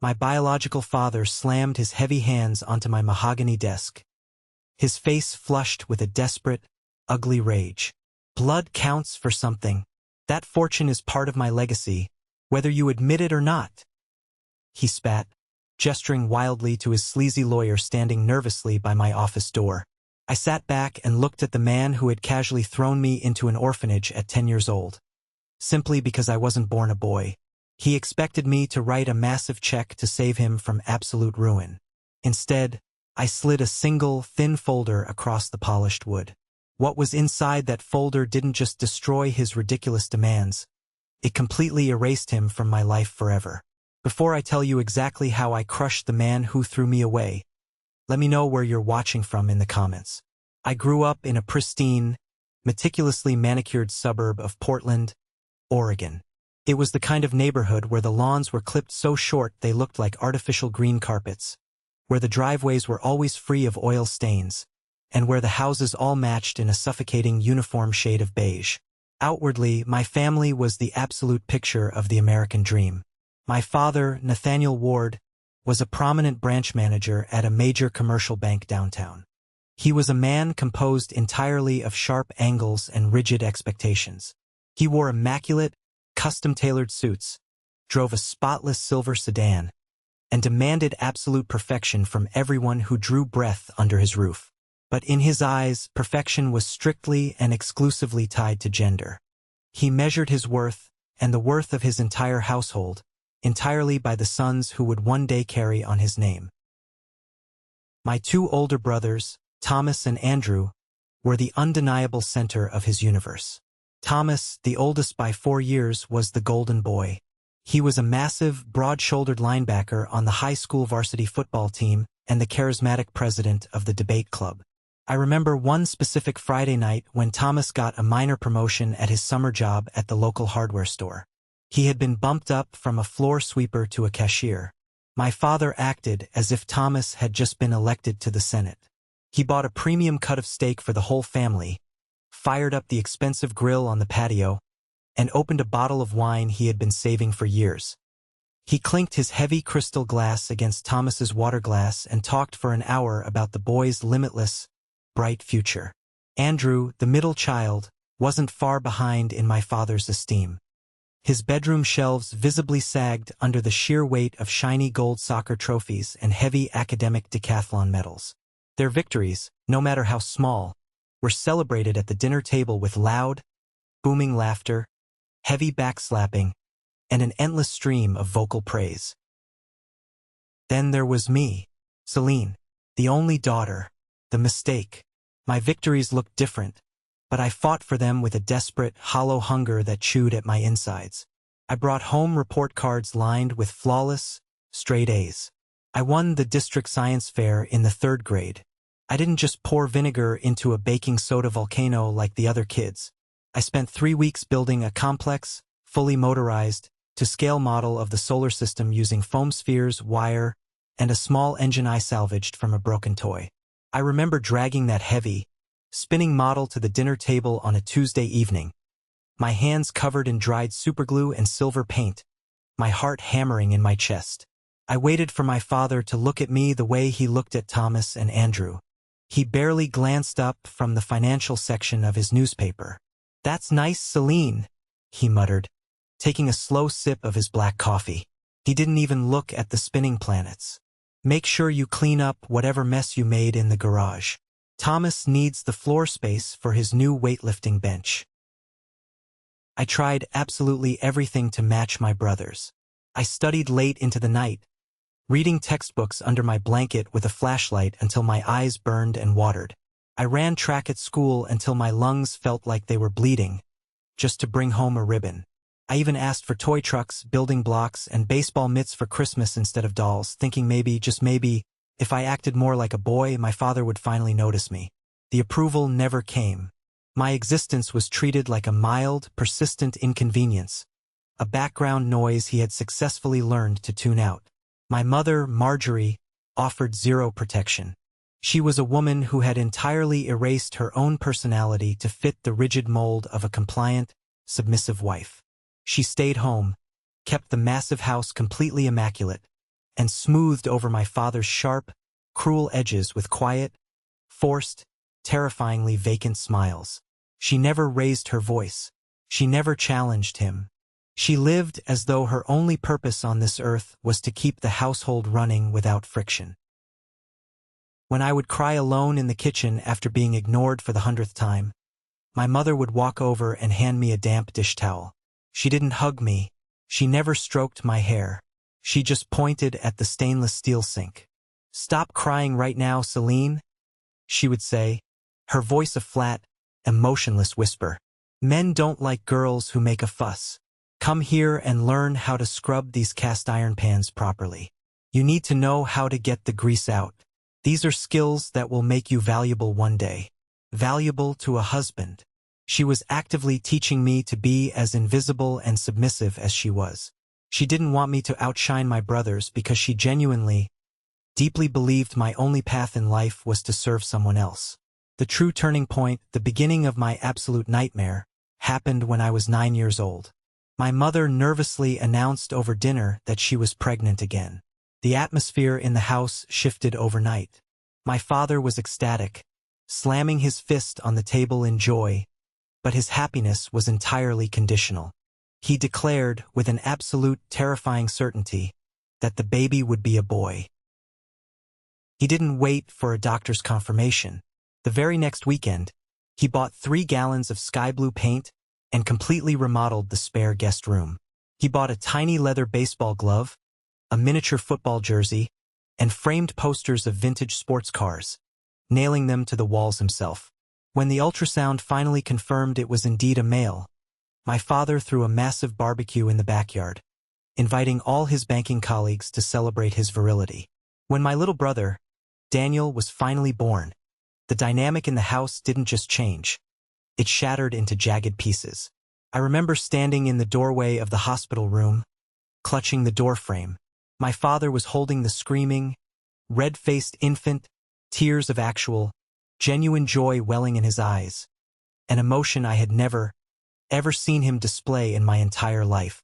My biological father slammed his heavy hands onto my mahogany desk, his face flushed with a desperate, ugly rage. Blood counts for something. That fortune is part of my legacy, whether you admit it or not. He spat, gesturing wildly to his sleazy lawyer standing nervously by my office door. I sat back and looked at the man who had casually thrown me into an orphanage at 10 years old. Simply because I wasn't born a boy. He expected me to write a massive check to save him from absolute ruin. Instead, I slid a single, thin folder across the polished wood. What was inside that folder didn't just destroy his ridiculous demands. It completely erased him from my life forever. Before I tell you exactly how I crushed the man who threw me away, let me know where you're watching from in the comments. I grew up in a pristine, meticulously manicured suburb of Portland, Oregon. It was the kind of neighborhood where the lawns were clipped so short they looked like artificial green carpets, where the driveways were always free of oil stains, and where the houses all matched in a suffocating uniform shade of beige. Outwardly, my family was the absolute picture of the American dream. My father, Nathaniel Ward, was a prominent branch manager at a major commercial bank downtown. He was a man composed entirely of sharp angles and rigid expectations. He wore immaculate, custom-tailored suits, drove a spotless silver sedan, and demanded absolute perfection from everyone who drew breath under his roof. But in his eyes, perfection was strictly and exclusively tied to gender. He measured his worth, and the worth of his entire household, entirely by the sons who would one day carry on his name. My two older brothers, Thomas and Andrew, were the undeniable center of his universe. Thomas, the oldest by 4 years, was the golden boy. He was a massive, broad-shouldered linebacker on the high school varsity football team and the charismatic president of the debate club. I remember one specific Friday night when Thomas got a minor promotion at his summer job at the local hardware store. He had been bumped up from a floor sweeper to a cashier. My father acted as if Thomas had just been elected to the Senate. He bought a premium cut of steak for the whole family, fired up the expensive grill on the patio, and opened a bottle of wine he had been saving for years. He clinked his heavy crystal glass against Thomas's water glass and talked for an hour about the boy's limitless, bright future. Andrew, the middle child, wasn't far behind in my father's esteem. His bedroom shelves visibly sagged under the sheer weight of shiny gold soccer trophies and heavy academic decathlon medals. Their victories, no matter how small, were celebrated at the dinner table with loud, booming laughter, heavy backslapping, and an endless stream of vocal praise. Then there was me, Celine, the only daughter, the mistake. My victories looked different, but I fought for them with a desperate, hollow hunger that chewed at my insides. I brought home report cards lined with flawless, straight A's. I won the district science fair in the 3rd grade. I didn't just pour vinegar into a baking soda volcano like the other kids. I spent 3 weeks building a complex, fully motorized, to-scale model of the solar system using foam spheres, wire, and a small engine I salvaged from a broken toy. I remember dragging that heavy, spinning model to the dinner table on a Tuesday evening, my hands covered in dried superglue and silver paint, my heart hammering in my chest. I waited for my father to look at me the way he looked at Thomas and Andrew. He barely glanced up from the financial section of his newspaper. "That's nice, Celine," he muttered, taking a slow sip of his black coffee. He didn't even look at the spinning planets. "Make sure you clean up whatever mess you made in the garage. Thomas needs the floor space for his new weightlifting bench." I tried absolutely everything to match my brothers. I studied late into the night, reading textbooks under my blanket with a flashlight until my eyes burned and watered. I ran track at school until my lungs felt like they were bleeding, just to bring home a ribbon. I even asked for toy trucks, building blocks, and baseball mitts for Christmas instead of dolls, thinking maybe, just maybe, if I acted more like a boy, my father would finally notice me. The approval never came. My existence was treated like a mild, persistent inconvenience, a background noise he had successfully learned to tune out. My mother, Marjorie, offered zero protection. She was a woman who had entirely erased her own personality to fit the rigid mold of a compliant, submissive wife. She stayed home, kept the massive house completely immaculate, and smoothed over my father's sharp, cruel edges with quiet, forced, terrifyingly vacant smiles. She never raised her voice. She never challenged him. She lived as though her only purpose on this earth was to keep the household running without friction. When I would cry alone in the kitchen after being ignored for the 100th time, my mother would walk over and hand me a damp dish towel. She didn't hug me. She never stroked my hair. She just pointed at the stainless steel sink. "Stop crying right now, Celine," she would say, her voice a flat, emotionless whisper. "Men don't like girls who make a fuss. Come here and learn how to scrub these cast iron pans properly. You need to know how to get the grease out. These are skills that will make you valuable one day. Valuable to a husband." She was actively teaching me to be as invisible and submissive as she was. She didn't want me to outshine my brothers because she genuinely, deeply believed my only path in life was to serve someone else. The true turning point, the beginning of my absolute nightmare, happened when I was 9 years old. My mother nervously announced over dinner that she was pregnant again. The atmosphere in the house shifted overnight. My father was ecstatic, slamming his fist on the table in joy, but his happiness was entirely conditional. He declared, with an absolute, terrifying certainty, that the baby would be a boy. He didn't wait for a doctor's confirmation. The very next weekend, he bought 3 gallons of sky blue paint and completely remodeled the spare guest room. He bought a tiny leather baseball glove, a miniature football jersey, and framed posters of vintage sports cars, nailing them to the walls himself. When the ultrasound finally confirmed it was indeed a male, my father threw a massive barbecue in the backyard, inviting all his banking colleagues to celebrate his virility. When my little brother, Daniel, was finally born, the dynamic in the house didn't just change. It shattered into jagged pieces. I remember standing in the doorway of the hospital room, clutching the doorframe. My father was holding the screaming, red-faced infant, tears of actual, genuine joy welling in his eyes, an emotion I had never, ever seen him display in my entire life.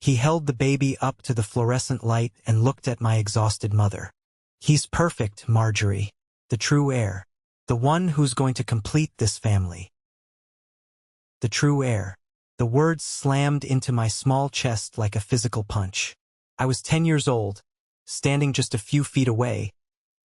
He held the baby up to the fluorescent light and looked at my exhausted mother. "He's perfect, Marjorie. The true heir. The one who's going to complete this family." The true heir. The words slammed into my small chest like a physical punch. I was 10 years old, standing just a few feet away,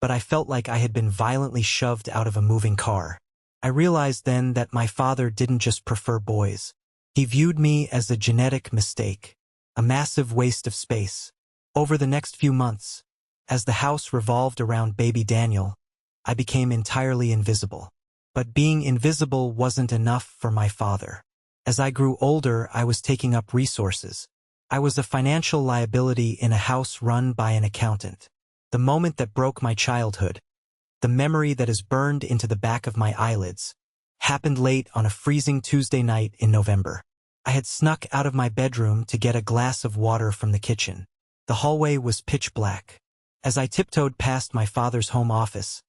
but I felt like I had been violently shoved out of a moving car. I realized then that my father didn't just prefer boys. He viewed me as a genetic mistake, a massive waste of space. Over the next few months, as the house revolved around baby Daniel, I became entirely invisible. But being invisible wasn't enough for my father. As I grew older, I was taking up resources. I was a financial liability in a house run by an accountant. The moment that broke my childhood, the memory that is burned into the back of my eyelids, happened late on a freezing Tuesday night in November. I had snuck out of my bedroom to get a glass of water from the kitchen. The hallway was pitch black. As I tiptoed past my father's home office,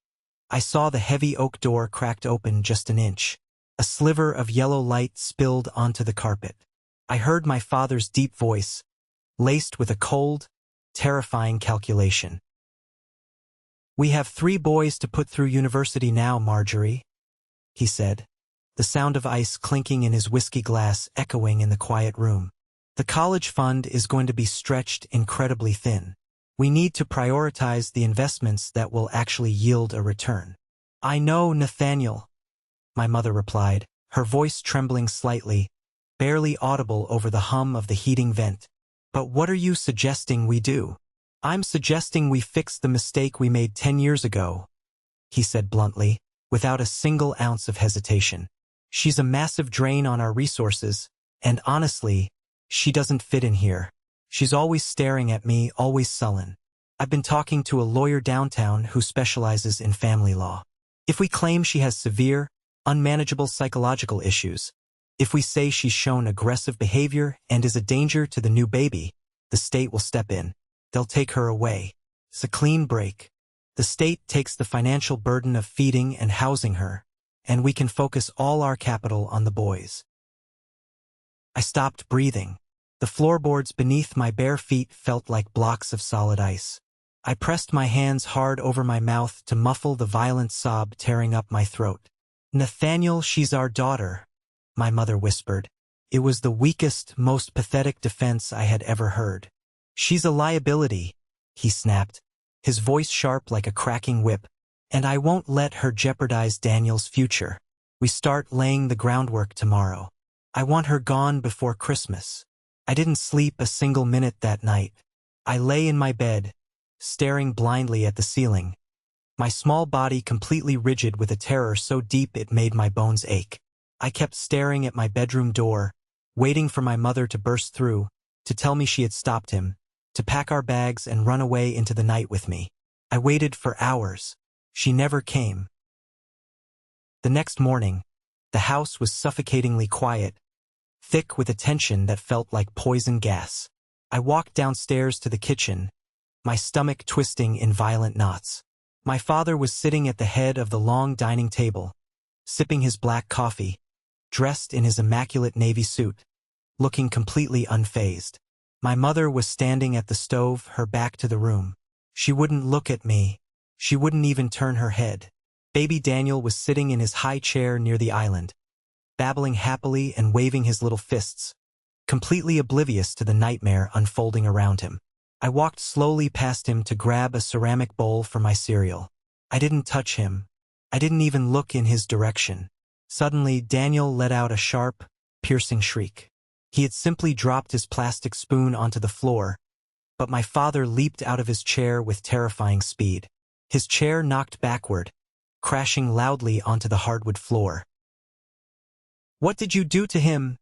I saw the heavy oak door cracked open just an inch. A sliver of yellow light spilled onto the carpet. I heard my father's deep voice, laced with a cold, terrifying calculation. "We have 3 boys to put through university now, Marjorie," he said, the sound of ice clinking in his whiskey glass echoing in the quiet room. "The college fund is going to be stretched incredibly thin. We need to prioritize the investments that will actually yield a return." "I know, Nathaniel," my mother replied, her voice trembling slightly, barely audible over the hum of the heating vent. "But what are you suggesting we do?" "I'm suggesting we fix the mistake we made 10 years ago," he said bluntly, without a single ounce of hesitation. "She's a massive drain on our resources, and honestly, she doesn't fit in here. She's always staring at me, always sullen. I've been talking to a lawyer downtown who specializes in family law. If we claim she has severe, unmanageable psychological issues, if we say she's shown aggressive behavior and is a danger to the new baby, the state will step in. They'll take her away. It's a clean break. The state takes the financial burden of feeding and housing her, and we can focus all our capital on the boys." I stopped breathing. The floorboards beneath my bare feet felt like blocks of solid ice. I pressed my hands hard over my mouth to muffle the violent sob tearing up my throat. "Nathaniel, she's our daughter," my mother whispered. It was the weakest, most pathetic defense I had ever heard. "She's a liability," he snapped, his voice sharp like a cracking whip, "and I won't let her jeopardize Daniel's future. We start laying the groundwork tomorrow. I want her gone before Christmas." I didn't sleep a single minute that night. I lay in my bed, staring blindly at the ceiling, my small body completely rigid with a terror so deep it made my bones ache. I kept staring at my bedroom door, waiting for my mother to burst through, to tell me she had stopped him, to pack our bags and run away into the night with me. I waited for hours. She never came. The next morning, the house was suffocatingly quiet, thick with a tension that felt like poison gas. I walked downstairs to the kitchen, my stomach twisting in violent knots. My father was sitting at the head of the long dining table, sipping his black coffee, dressed in his immaculate navy suit, looking completely unfazed. My mother was standing at the stove, her back to the room. She wouldn't look at me. She wouldn't even turn her head. Baby Daniel was sitting in his high chair near the island, babbling happily and waving his little fists, completely oblivious to the nightmare unfolding around him. I walked slowly past him to grab a ceramic bowl for my cereal. I didn't touch him. I didn't even look in his direction. Suddenly, Daniel let out a sharp, piercing shriek. He had simply dropped his plastic spoon onto the floor, but my father leaped out of his chair with terrifying speed. His chair knocked backward, crashing loudly onto the hardwood floor. "What did you do to him?"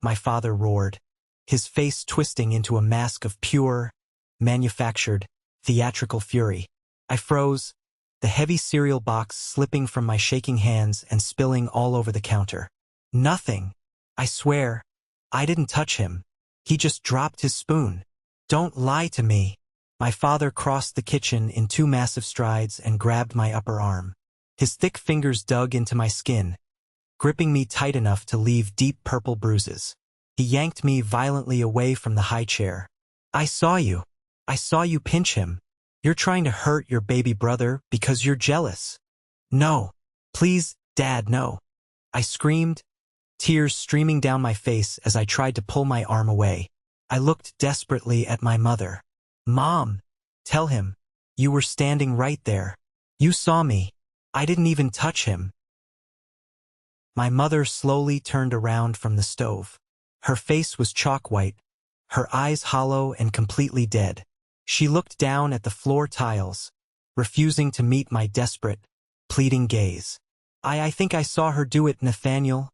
my father roared, his face twisting into a mask of pure, manufactured, theatrical fury. I froze, the heavy cereal box slipping from my shaking hands and spilling all over the counter. "Nothing. I swear. I didn't touch him. He just dropped his spoon." "Don't lie to me." My father crossed the kitchen in 2 massive strides and grabbed my upper arm. His thick fingers dug into my skin, gripping me tight enough to leave deep purple bruises. He yanked me violently away from the high chair. "I saw you. I saw you pinch him. You're trying to hurt your baby brother because you're jealous." "No. Please, Dad, no." I screamed, tears streaming down my face as I tried to pull my arm away. I looked desperately at my mother. "Mom, tell him. You were standing right there. You saw me. I didn't even touch him." My mother slowly turned around from the stove. Her face was chalk white, her eyes hollow and completely dead. She looked down at the floor tiles, refusing to meet my desperate, pleading gaze. I think I saw her do it, Nathaniel,"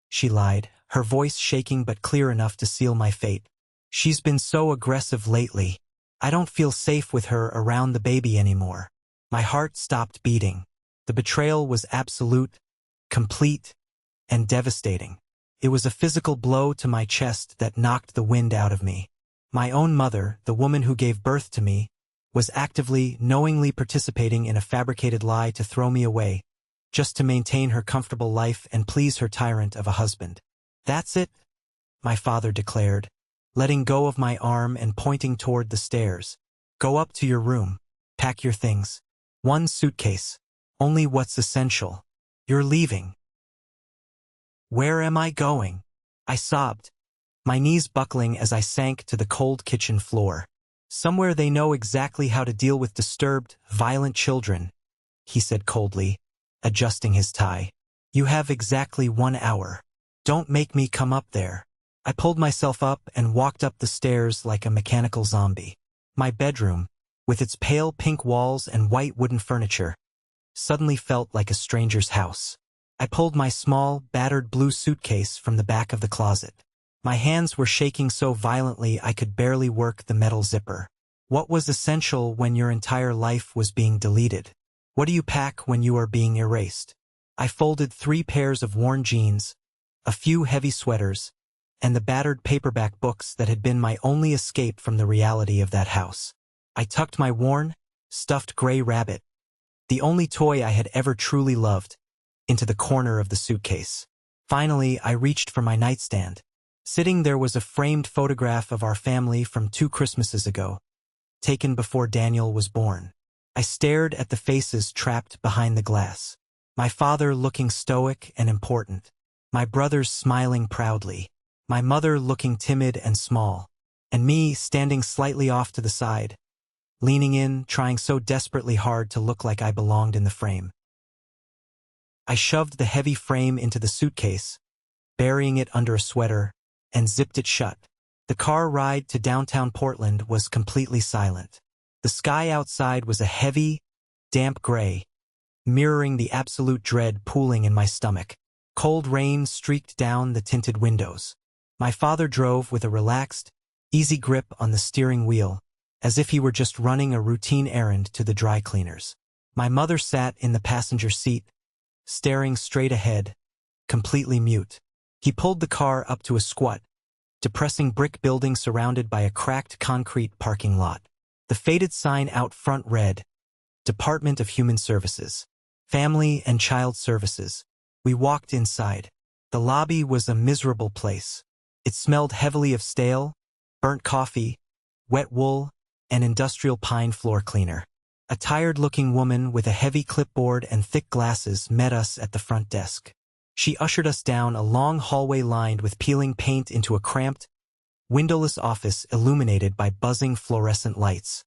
she lied, her voice shaking but clear enough to seal my fate. "She's been so aggressive lately. I don't feel safe with her around the baby anymore." My heart stopped beating. The betrayal was absolute, complete, and devastating. It was a physical blow to my chest that knocked the wind out of me. My own mother, the woman who gave birth to me, was actively, knowingly participating in a fabricated lie to throw me away, just to maintain her comfortable life and please her tyrant of a husband. "That's it," my father declared, letting go of my arm and pointing toward the stairs. "Go up to your room. Pack your things. 1 suitcase. Only what's essential. You're leaving." "Where am I going?" I sobbed, my knees buckling as I sank to the cold kitchen floor. "Somewhere they know exactly how to deal with disturbed, violent children," he said coldly, adjusting his tie. "You have exactly 1 hour. Don't make me come up there." I pulled myself up and walked up the stairs like a mechanical zombie. My bedroom, with its pale pink walls and white wooden furniture, suddenly felt like a stranger's house. I pulled my small, battered blue suitcase from the back of the closet. My hands were shaking so violently I could barely work the metal zipper. What was essential when your entire life was being deleted? What do you pack when you are being erased? I folded 3 pairs of worn jeans, a few heavy sweaters, and the battered paperback books that had been my only escape from the reality of that house. I tucked my worn, stuffed gray rabbit, the only toy I had ever truly loved, into the corner of the suitcase. Finally, I reached for my nightstand. Sitting there was a framed photograph of our family from 2 Christmases ago, taken before Daniel was born. I stared at the faces trapped behind the glass. My father looking stoic and important. My brothers smiling proudly. My mother looking timid and small. And me standing slightly off to the side, leaning in, trying so desperately hard to look like I belonged in the frame. I shoved the heavy frame into the suitcase, burying it under a sweater, and zipped it shut. The car ride to downtown Portland was completely silent. The sky outside was a heavy, damp gray, mirroring the absolute dread pooling in my stomach. Cold rain streaked down the tinted windows. My father drove with a relaxed, easy grip on the steering wheel, as if he were just running a routine errand to the dry cleaners. My mother sat in the passenger seat, staring straight ahead, completely mute. He pulled the car up to a squat, depressing brick building surrounded by a cracked concrete parking lot. The faded sign out front read, Department of Human Services, Family and Child Services. We walked inside. The lobby was a miserable place. It smelled heavily of stale, burnt coffee, wet wool, and industrial pine floor cleaner. A tired-looking woman with a heavy clipboard and thick glasses met us at the front desk. She ushered us down a long hallway lined with peeling paint into a cramped, windowless office illuminated by buzzing fluorescent lights.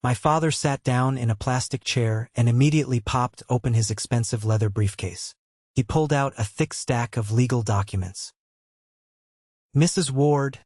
My father sat down in a plastic chair and immediately popped open his expensive leather briefcase. He pulled out a thick stack of legal documents. "Mrs. Ward,"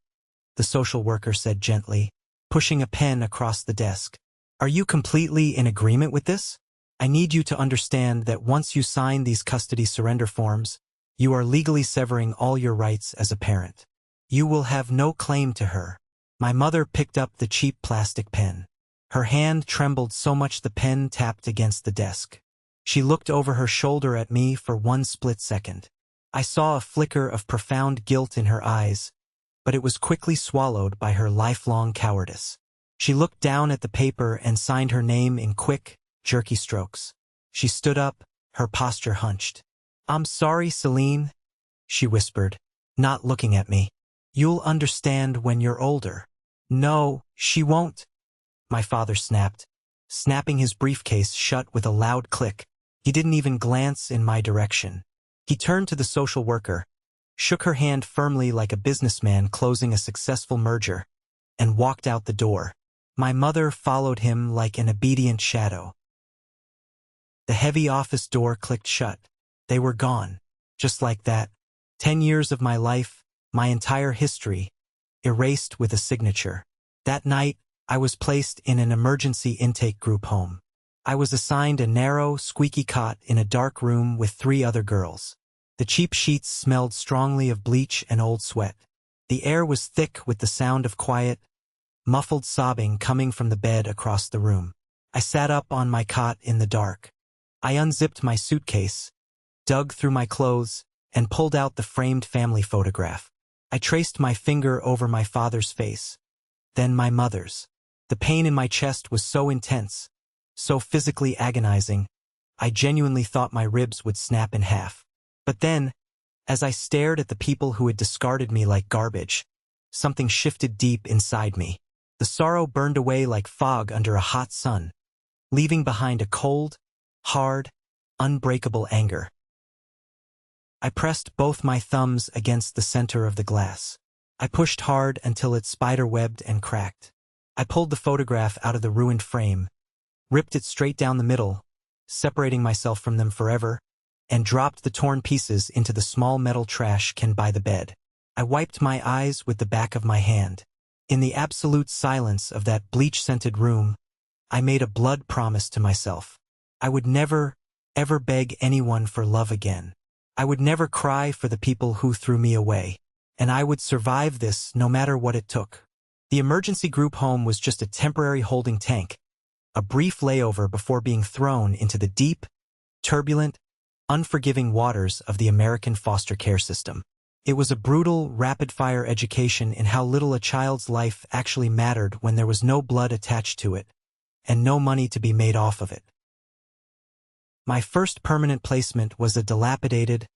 the social worker said gently, pushing a pen across the desk. "Are you completely in agreement with this? I need you to understand that once you sign these custody surrender forms, you are legally severing all your rights as a parent. You will have no claim to her." My mother picked up the cheap plastic pen. Her hand trembled so much the pen tapped against the desk. She looked over her shoulder at me for one split second. I saw a flicker of profound guilt in her eyes, but it was quickly swallowed by her lifelong cowardice. She looked down at the paper and signed her name in quick, jerky strokes. She stood up, her posture hunched. "I'm sorry, Celine," she whispered, not looking at me. "You'll understand when you're older." "No, she won't," my father snapped, snapping his briefcase shut with a loud click. He didn't even glance in my direction. He turned to the social worker, shook her hand firmly like a businessman closing a successful merger, and walked out the door. My mother followed him like an obedient shadow. The heavy office door clicked shut. They were gone. Just like that. 10 years of my life, my entire history, erased with a signature. That night, I was placed in an emergency intake group home. I was assigned a narrow, squeaky cot in a dark room with 3 other girls. The cheap sheets smelled strongly of bleach and old sweat. The air was thick with the sound of quiet, muffled sobbing coming from the bed across the room. I sat up on my cot in the dark. I unzipped my suitcase, dug through my clothes, and pulled out the framed family photograph. I traced my finger over my father's face, then my mother's. The pain in my chest was so intense, so physically agonizing, I genuinely thought my ribs would snap in half. But then, as I stared at the people who had discarded me like garbage, something shifted deep inside me. The sorrow burned away like fog under a hot sun, leaving behind a cold, hard, unbreakable anger. I pressed both my thumbs against the center of the glass. I pushed hard until it spider-webbed and cracked. I pulled the photograph out of the ruined frame, ripped it straight down the middle, separating myself from them forever, and dropped the torn pieces into the small metal trash can by the bed. I wiped my eyes with the back of my hand. In the absolute silence of that bleach-scented room, I made a blood promise to myself. I would never, ever beg anyone for love again. I would never cry for the people who threw me away. And I would survive this no matter what it took. The emergency group home was just a temporary holding tank, a brief layover before being thrown into the deep, turbulent, unforgiving waters of the American foster care system. It was a brutal, rapid-fire education in how little a child's life actually mattered when there was no blood attached to it, and no money to be made off of it. My first permanent placement was a dilapidated,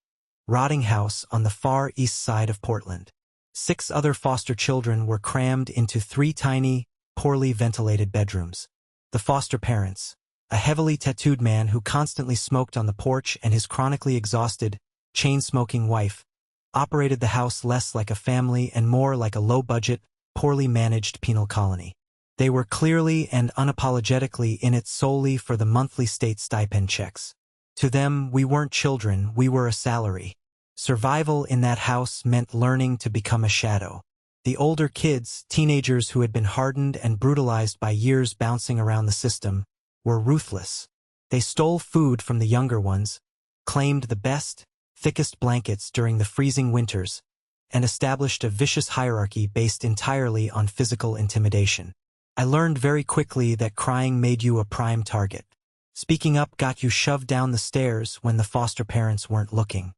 rotting house on the far east side of Portland. 6 other foster children were crammed into 3 tiny, poorly ventilated bedrooms. The foster parents, a heavily tattooed man who constantly smoked on the porch, and his chronically exhausted, chain-smoking wife, operated the house less like a family and more like a low-budget, poorly managed penal colony. They were clearly and unapologetically in it solely for the monthly state stipend checks. To them, we weren't children, we were a salary. Survival in that house meant learning to become a shadow. The older kids, teenagers who had been hardened and brutalized by years bouncing around the system, were ruthless. They stole food from the younger ones, claimed the best, thickest blankets during the freezing winters, and established a vicious hierarchy based entirely on physical intimidation. I learned very quickly that crying made you a prime target. Speaking up got you shoved down the stairs when the foster parents weren't looking.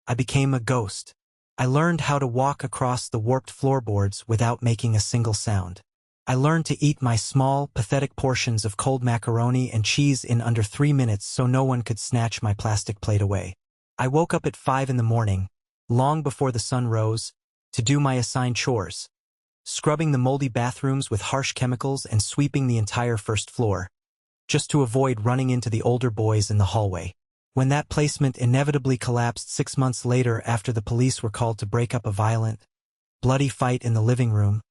I became a ghost. I learned how to walk across the warped floorboards without making a single sound. I learned to eat my small, pathetic portions of cold macaroni and cheese in under 3 minutes so no one could snatch my plastic plate away. I woke up at 5 in the morning, long before the sun rose, to do my assigned chores, scrubbing the moldy bathrooms with harsh chemicals and sweeping the entire first floor, just to avoid running into the older boys in the hallway. When that placement inevitably collapsed 6 months later after the police were called to break up a violent, bloody fight in the living room,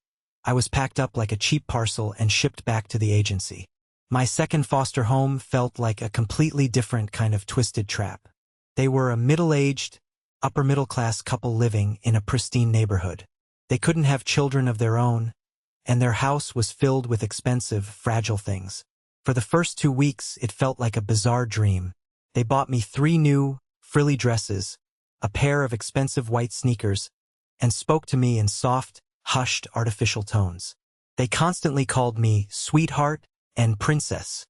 I was packed up like a cheap parcel and shipped back to the agency. My second foster home felt like a completely different kind of twisted trap. They were a middle-aged, upper-middle-class couple living in a pristine neighborhood. They couldn't have children of their own, and their house was filled with expensive, fragile things. For the first 2 weeks, it felt like a bizarre dream. They bought me 3 new, frilly dresses, a pair of expensive white sneakers, and spoke to me in soft, hushed, artificial tones. They constantly called me sweetheart and princess.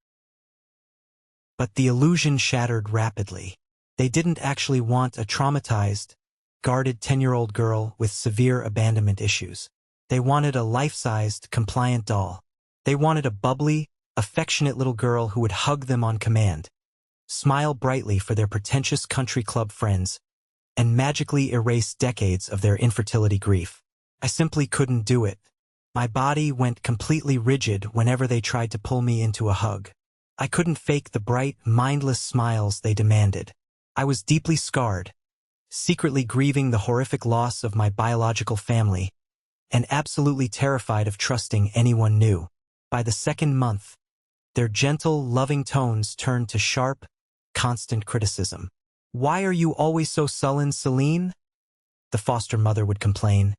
But the illusion shattered rapidly. They didn't actually want a traumatized, guarded 10-year-old girl with severe abandonment issues. They wanted a life-sized, compliant doll. They wanted a bubbly, affectionate little girl who would hug them on command, smile brightly for their pretentious country club friends, and magically erase decades of their infertility grief. I simply couldn't do it. My body went completely rigid whenever they tried to pull me into a hug. I couldn't fake the bright, mindless smiles they demanded. I was deeply scarred, secretly grieving the horrific loss of my biological family, and absolutely terrified of trusting anyone new. By the second month, their gentle, loving tones turned to sharp, constant criticism. "Why are you always so sullen, Celine?" the foster mother would complain.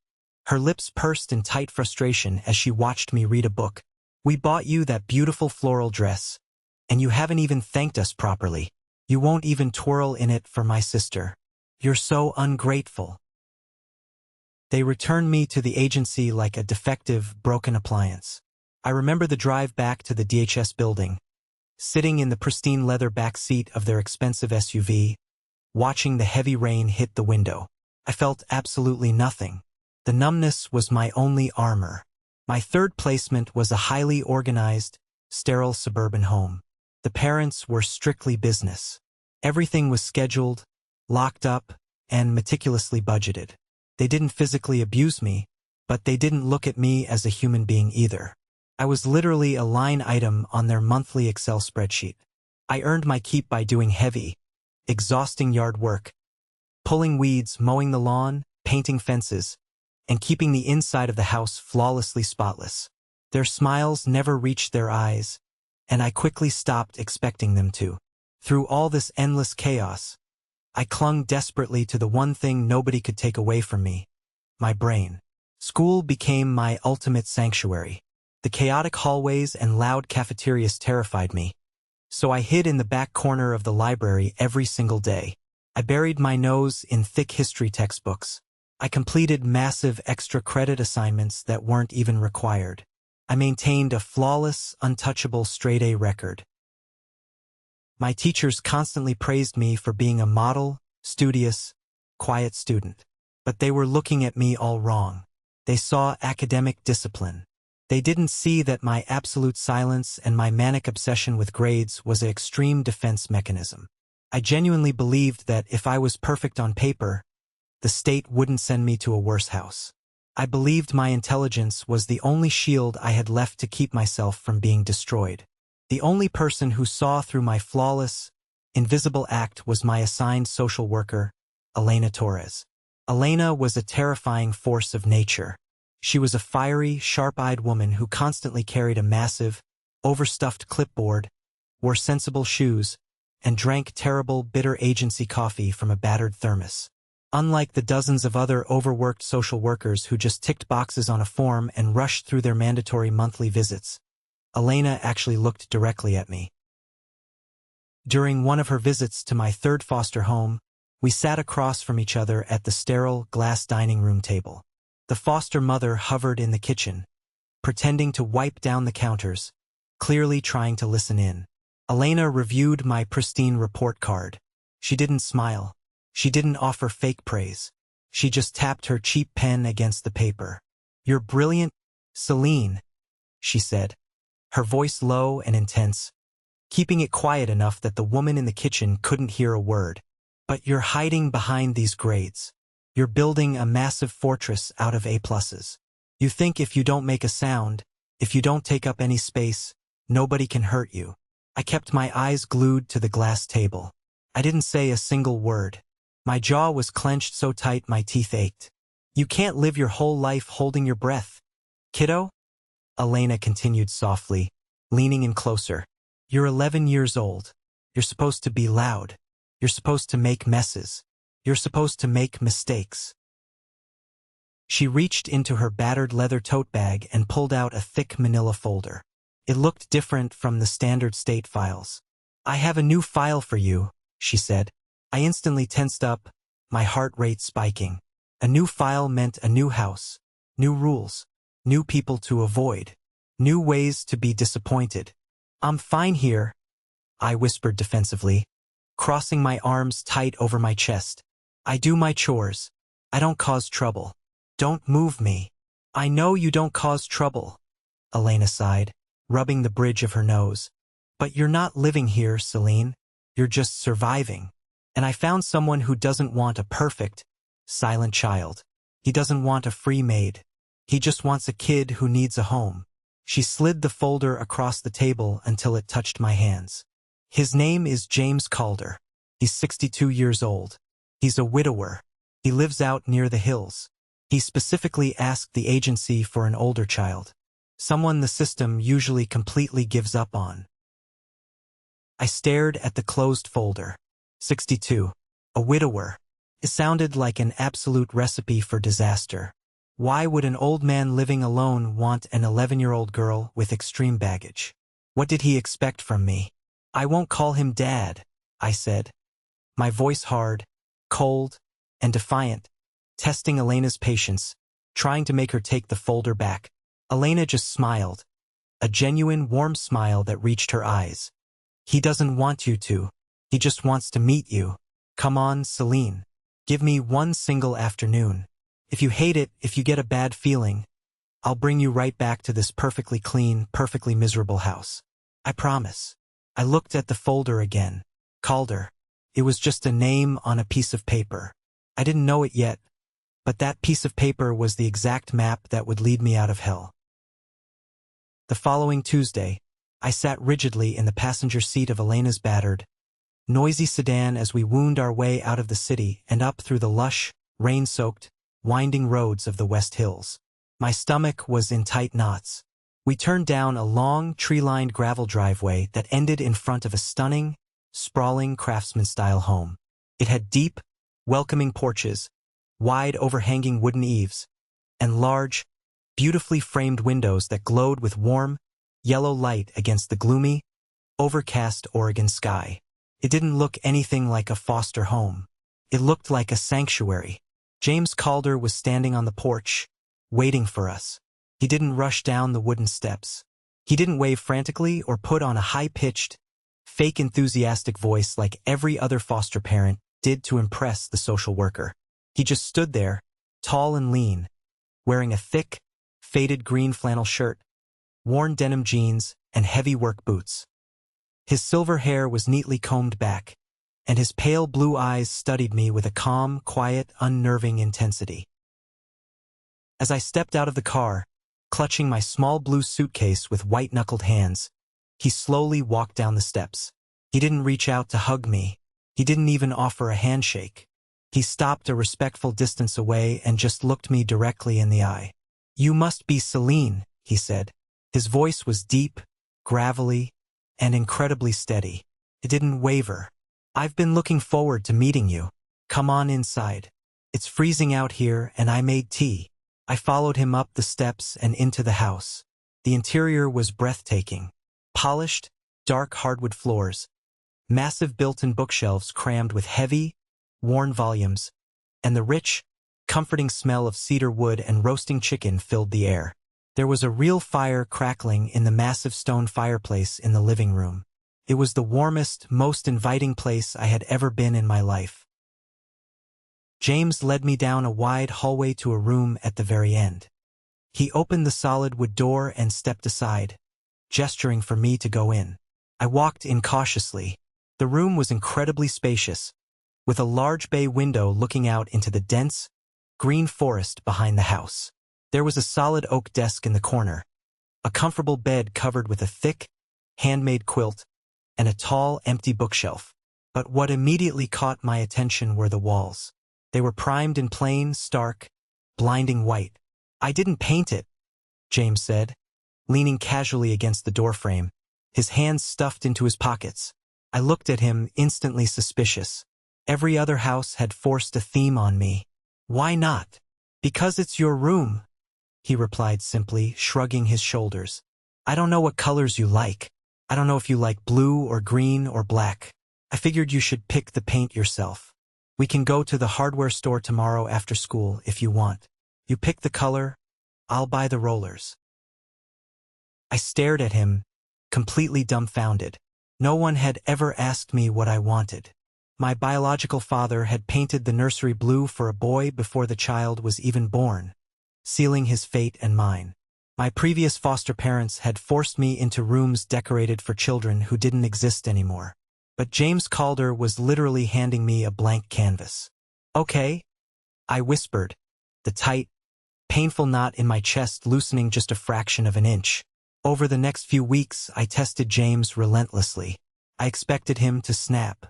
Her lips pursed in tight frustration as she watched me read a book. "We bought you that beautiful floral dress, and you haven't even thanked us properly. You won't even twirl in it for my sister. You're so ungrateful." They returned me to the agency like a defective, broken appliance. I remember the drive back to the DHS building, sitting in the pristine leather back seat of their expensive SUV, watching the heavy rain hit the window. I felt absolutely nothing. The numbness was my only armor. My third placement was a highly organized, sterile suburban home. The parents were strictly business. Everything was scheduled, locked up, and meticulously budgeted. They didn't physically abuse me, but they didn't look at me as a human being either. I was literally a line item on their monthly Excel spreadsheet. I earned my keep by doing heavy, exhausting yard work, pulling weeds, mowing the lawn, painting fences, and keeping the inside of the house flawlessly spotless. Their smiles never reached their eyes, and I quickly stopped expecting them to. Through all this endless chaos, I clung desperately to the one thing nobody could take away from me: my brain. School became my ultimate sanctuary. The chaotic hallways and loud cafeterias terrified me, so I hid in the back corner of the library every single day. I buried my nose in thick history textbooks. I completed massive extra credit assignments that weren't even required. I maintained a flawless, untouchable straight-A record. My teachers constantly praised me for being a model, studious, quiet student. But they were looking at me all wrong. They saw academic discipline. They didn't see that my absolute silence and my manic obsession with grades was an extreme defense mechanism. I genuinely believed that if I was perfect on paper, the state wouldn't send me to a worse house. I believed my intelligence was the only shield I had left to keep myself from being destroyed. The only person who saw through my flawless, invisible act was my assigned social worker, Elena Torres. Elena was a terrifying force of nature. She was a fiery, sharp-eyed woman who constantly carried a massive, overstuffed clipboard, wore sensible shoes, and drank terrible, bitter agency coffee from a battered thermos. Unlike the dozens of other overworked social workers who just ticked boxes on a form and rushed through their mandatory monthly visits, Elena actually looked directly at me. During one of her visits to my third foster home, we sat across from each other at the sterile, glass dining room table. The foster mother hovered in the kitchen, pretending to wipe down the counters, clearly trying to listen in. Elena reviewed my pristine report card. She didn't smile. She didn't offer fake praise. She just tapped her cheap pen against the paper. "You're brilliant, Celine," she said, her voice low and intense, keeping it quiet enough that the woman in the kitchen couldn't hear a word. "But you're hiding behind these grades. You're building a massive fortress out of A+. You think if you don't make a sound, if you don't take up any space, nobody can hurt you." I kept my eyes glued to the glass table. I didn't say a single word. My jaw was clenched so tight my teeth ached. "You can't live your whole life holding your breath, kiddo," Elena continued softly, leaning in closer. "You're 11 years old. You're supposed to be loud. You're supposed to make messes. You're supposed to make mistakes." She reached into her battered leather tote bag and pulled out a thick manila folder. It looked different from the standard state files. "I have a new file for you," she said. I instantly tensed up, my heart rate spiking. A new file meant a new house, new rules, new people to avoid, new ways to be disappointed. "I'm fine here," I whispered defensively, crossing my arms tight over my chest. "I do my chores. I don't cause trouble. Don't move me." "I know you don't cause trouble," Elena sighed, rubbing the bridge of her nose. "But you're not living here, Celine. You're just surviving. And I found someone who doesn't want a perfect, silent child. He doesn't want a free maid. He just wants a kid who needs a home." She slid the folder across the table until it touched my hands. "His name is James Calder. He's 62 years old. He's a widower. He lives out near the hills. He specifically asked the agency for an older child. Someone the system usually completely gives up on." I stared at the closed folder. 62. A widower. It sounded like an absolute recipe for disaster. Why would an old man living alone want an 11-year-old girl with extreme baggage? What did he expect from me? "I won't call him Dad," I said, my voice hard, cold, and defiant, testing Elena's patience, trying to make her take the folder back. Elena just smiled, a genuine, warm smile that reached her eyes. "He doesn't want you to. He just wants to meet you. Come on, Celine. Give me one single afternoon. If you hate it, if you get a bad feeling, I'll bring you right back to this perfectly clean, perfectly miserable house. I promise." I looked at the folder again. Calder. It was just a name on a piece of paper. I didn't know it yet, but that piece of paper was the exact map that would lead me out of hell. The following Tuesday, I sat rigidly in the passenger seat of Elena's battered, noisy sedan as we wound our way out of the city and up through the lush, rain-soaked, winding roads of the West Hills. My stomach was in tight knots. We turned down a long, tree-lined gravel driveway that ended in front of a stunning, sprawling craftsman-style home. It had deep, welcoming porches, wide overhanging wooden eaves, and large, beautifully framed windows that glowed with warm, yellow light against the gloomy, overcast Oregon sky. It didn't look anything like a foster home. It looked like a sanctuary. James Calder was standing on the porch, waiting for us. He didn't rush down the wooden steps. He didn't wave frantically or put on a high-pitched, fake enthusiastic voice like every other foster parent did to impress the social worker. He just stood there, tall and lean, wearing a thick, faded green flannel shirt, worn denim jeans, and heavy work boots. His silver hair was neatly combed back, and his pale blue eyes studied me with a calm, quiet, unnerving intensity. As I stepped out of the car, clutching my small blue suitcase with white-knuckled hands, he slowly walked down the steps. He didn't reach out to hug me. He didn't even offer a handshake. He stopped a respectful distance away and just looked me directly in the eye. "You must be Celine," he said. His voice was deep, gravelly, and incredibly steady. It didn't waver. "I've been looking forward to meeting you. Come on inside. It's freezing out here and I made tea." I followed him up the steps and into the house. The interior was breathtaking. Polished, dark hardwood floors, massive built-in bookshelves crammed with heavy, worn volumes, and the rich, comforting smell of cedar wood and roasting chicken filled the air. There was a real fire crackling in the massive stone fireplace in the living room. It was the warmest, most inviting place I had ever been in my life. James led me down a wide hallway to a room at the very end. He opened the solid wood door and stepped aside, gesturing for me to go in. I walked in cautiously. The room was incredibly spacious, with a large bay window looking out into the dense, green forest behind the house. There was a solid oak desk in the corner, a comfortable bed covered with a thick, handmade quilt, and a tall, empty bookshelf. But what immediately caught my attention were the walls. They were primed in plain, stark, blinding white. "I didn't paint it," James said, leaning casually against the doorframe, his hands stuffed into his pockets. I looked at him, instantly suspicious. Every other house had forced a theme on me. "Why not?" "Because it's your room," he replied simply, shrugging his shoulders. "I don't know what colors you like. I don't know if you like blue or green or black. I figured you should pick the paint yourself. We can go to the hardware store tomorrow after school if you want. You pick the color, I'll buy the rollers." I stared at him, completely dumbfounded. No one had ever asked me what I wanted. My biological father had painted the nursery blue for a boy before the child was even born, sealing his fate and mine. My previous foster parents had forced me into rooms decorated for children who didn't exist anymore. But James Calder was literally handing me a blank canvas. "Okay," I whispered, the tight, painful knot in my chest loosening just a fraction of an inch. Over the next few weeks, I tested James relentlessly. I expected him to snap.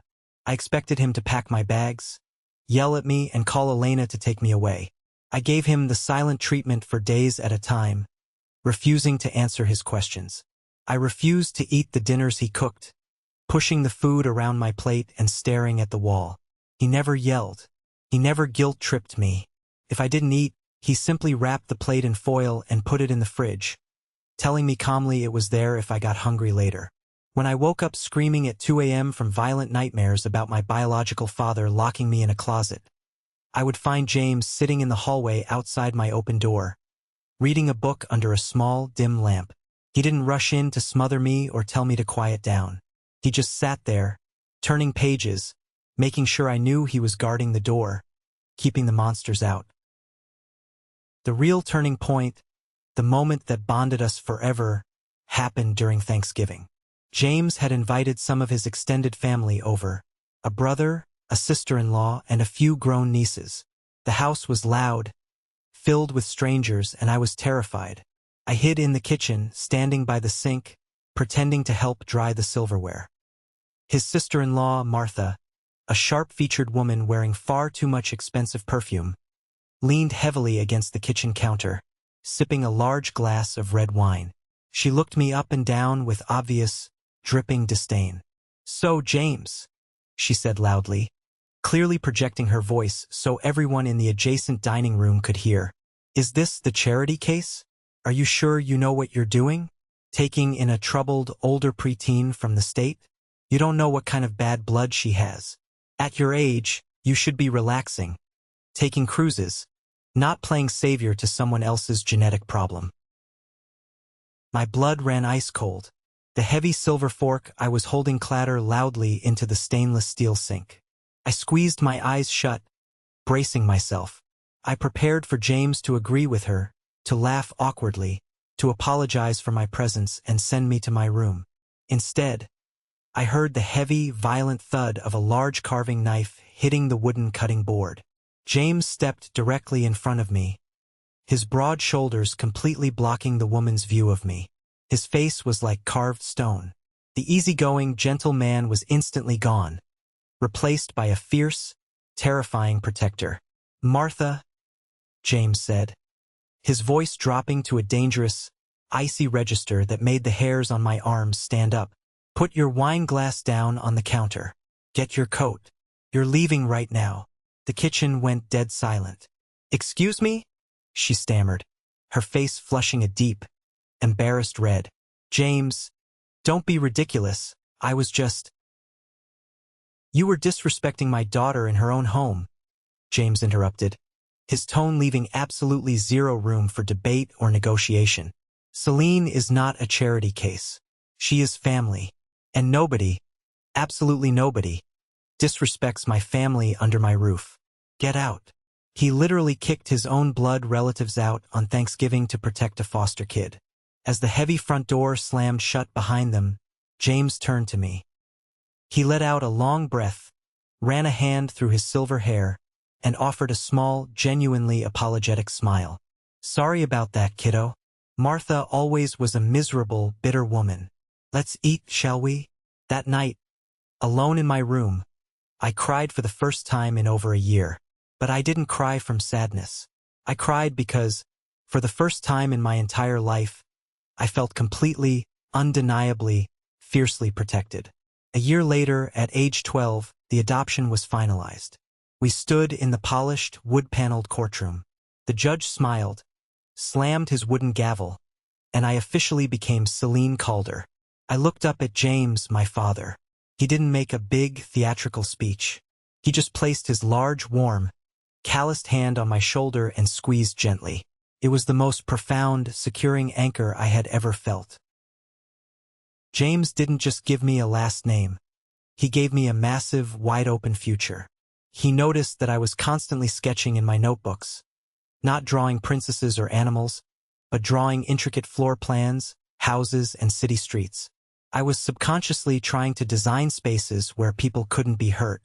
I expected him to pack my bags, yell at me, and call Elena to take me away. I gave him the silent treatment for days at a time, refusing to answer his questions. I refused to eat the dinners he cooked, pushing the food around my plate and staring at the wall. He never yelled. He never guilt-tripped me. If I didn't eat, he simply wrapped the plate in foil and put it in the fridge, telling me calmly it was there if I got hungry later. When I woke up screaming at 2 a.m. from violent nightmares about my biological father locking me in a closet, I would find James sitting in the hallway outside my open door, reading a book under a small, dim lamp. He didn't rush in to smother me or tell me to quiet down. He just sat there, turning pages, making sure I knew he was guarding the door, keeping the monsters out. The real turning point, the moment that bonded us forever, happened during Thanksgiving. James had invited some of his extended family over, a brother, a sister-in-law, and a few grown nieces. The house was loud, filled with strangers, and I was terrified. I hid in the kitchen, standing by the sink, pretending to help dry the silverware. His sister-in-law, Martha, a sharp-featured woman wearing far too much expensive perfume, leaned heavily against the kitchen counter, sipping a large glass of red wine. She looked me up and down with obvious, dripping disdain. "So, James," she said loudly, clearly projecting her voice so everyone in the adjacent dining room could hear, "is this the charity case? Are you sure you know what you're doing? Taking in a troubled, older preteen from the state? You don't know what kind of bad blood she has. At your age, you should be relaxing, taking cruises, not playing savior to someone else's genetic problem." My blood ran ice cold. The heavy silver fork I was holding clattered loudly into the stainless steel sink. I squeezed my eyes shut, bracing myself. I prepared for James to agree with her, to laugh awkwardly, to apologize for my presence and send me to my room. Instead, I heard the heavy, violent thud of a large carving knife hitting the wooden cutting board. James stepped directly in front of me, his broad shoulders completely blocking the woman's view of me. His face was like carved stone. The easygoing, gentle man was instantly gone, replaced by a fierce, terrifying protector. "Martha," James said, his voice dropping to a dangerous, icy register that made the hairs on my arms stand up. "Put your wine glass down on the counter. Get your coat. You're leaving right now." The kitchen went dead silent. "Excuse me?" she stammered, her face flushing a deep, embarrassed red. "James, don't be ridiculous. I was just—" "You were disrespecting my daughter in her own home," James interrupted, his tone leaving absolutely zero room for debate or negotiation. "Celine is not a charity case. She is family. And nobody, absolutely nobody, disrespects my family under my roof. Get out." He literally kicked his own blood relatives out on Thanksgiving to protect a foster kid. As the heavy front door slammed shut behind them, James turned to me. He let out a long breath, ran a hand through his silver hair, and offered a small, genuinely apologetic smile. "Sorry about that, kiddo. Martha always was a miserable, bitter woman. Let's eat, shall we?" That night, alone in my room, I cried for the first time in over a year. But I didn't cry from sadness. I cried because, for the first time in my entire life, I felt completely, undeniably, fiercely protected. A year later, at age 12, the adoption was finalized. We stood in the polished, wood-paneled courtroom. The judge smiled, slammed his wooden gavel, and I officially became Celine Calder. I looked up at James, my father. He didn't make a big, theatrical speech. He just placed his large, warm, calloused hand on my shoulder and squeezed gently. It was the most profound, securing anchor I had ever felt. James didn't just give me a last name. He gave me a massive, wide-open future. He noticed that I was constantly sketching in my notebooks, not drawing princesses or animals, but drawing intricate floor plans, houses, and city streets. I was subconsciously trying to design spaces where people couldn't be hurt.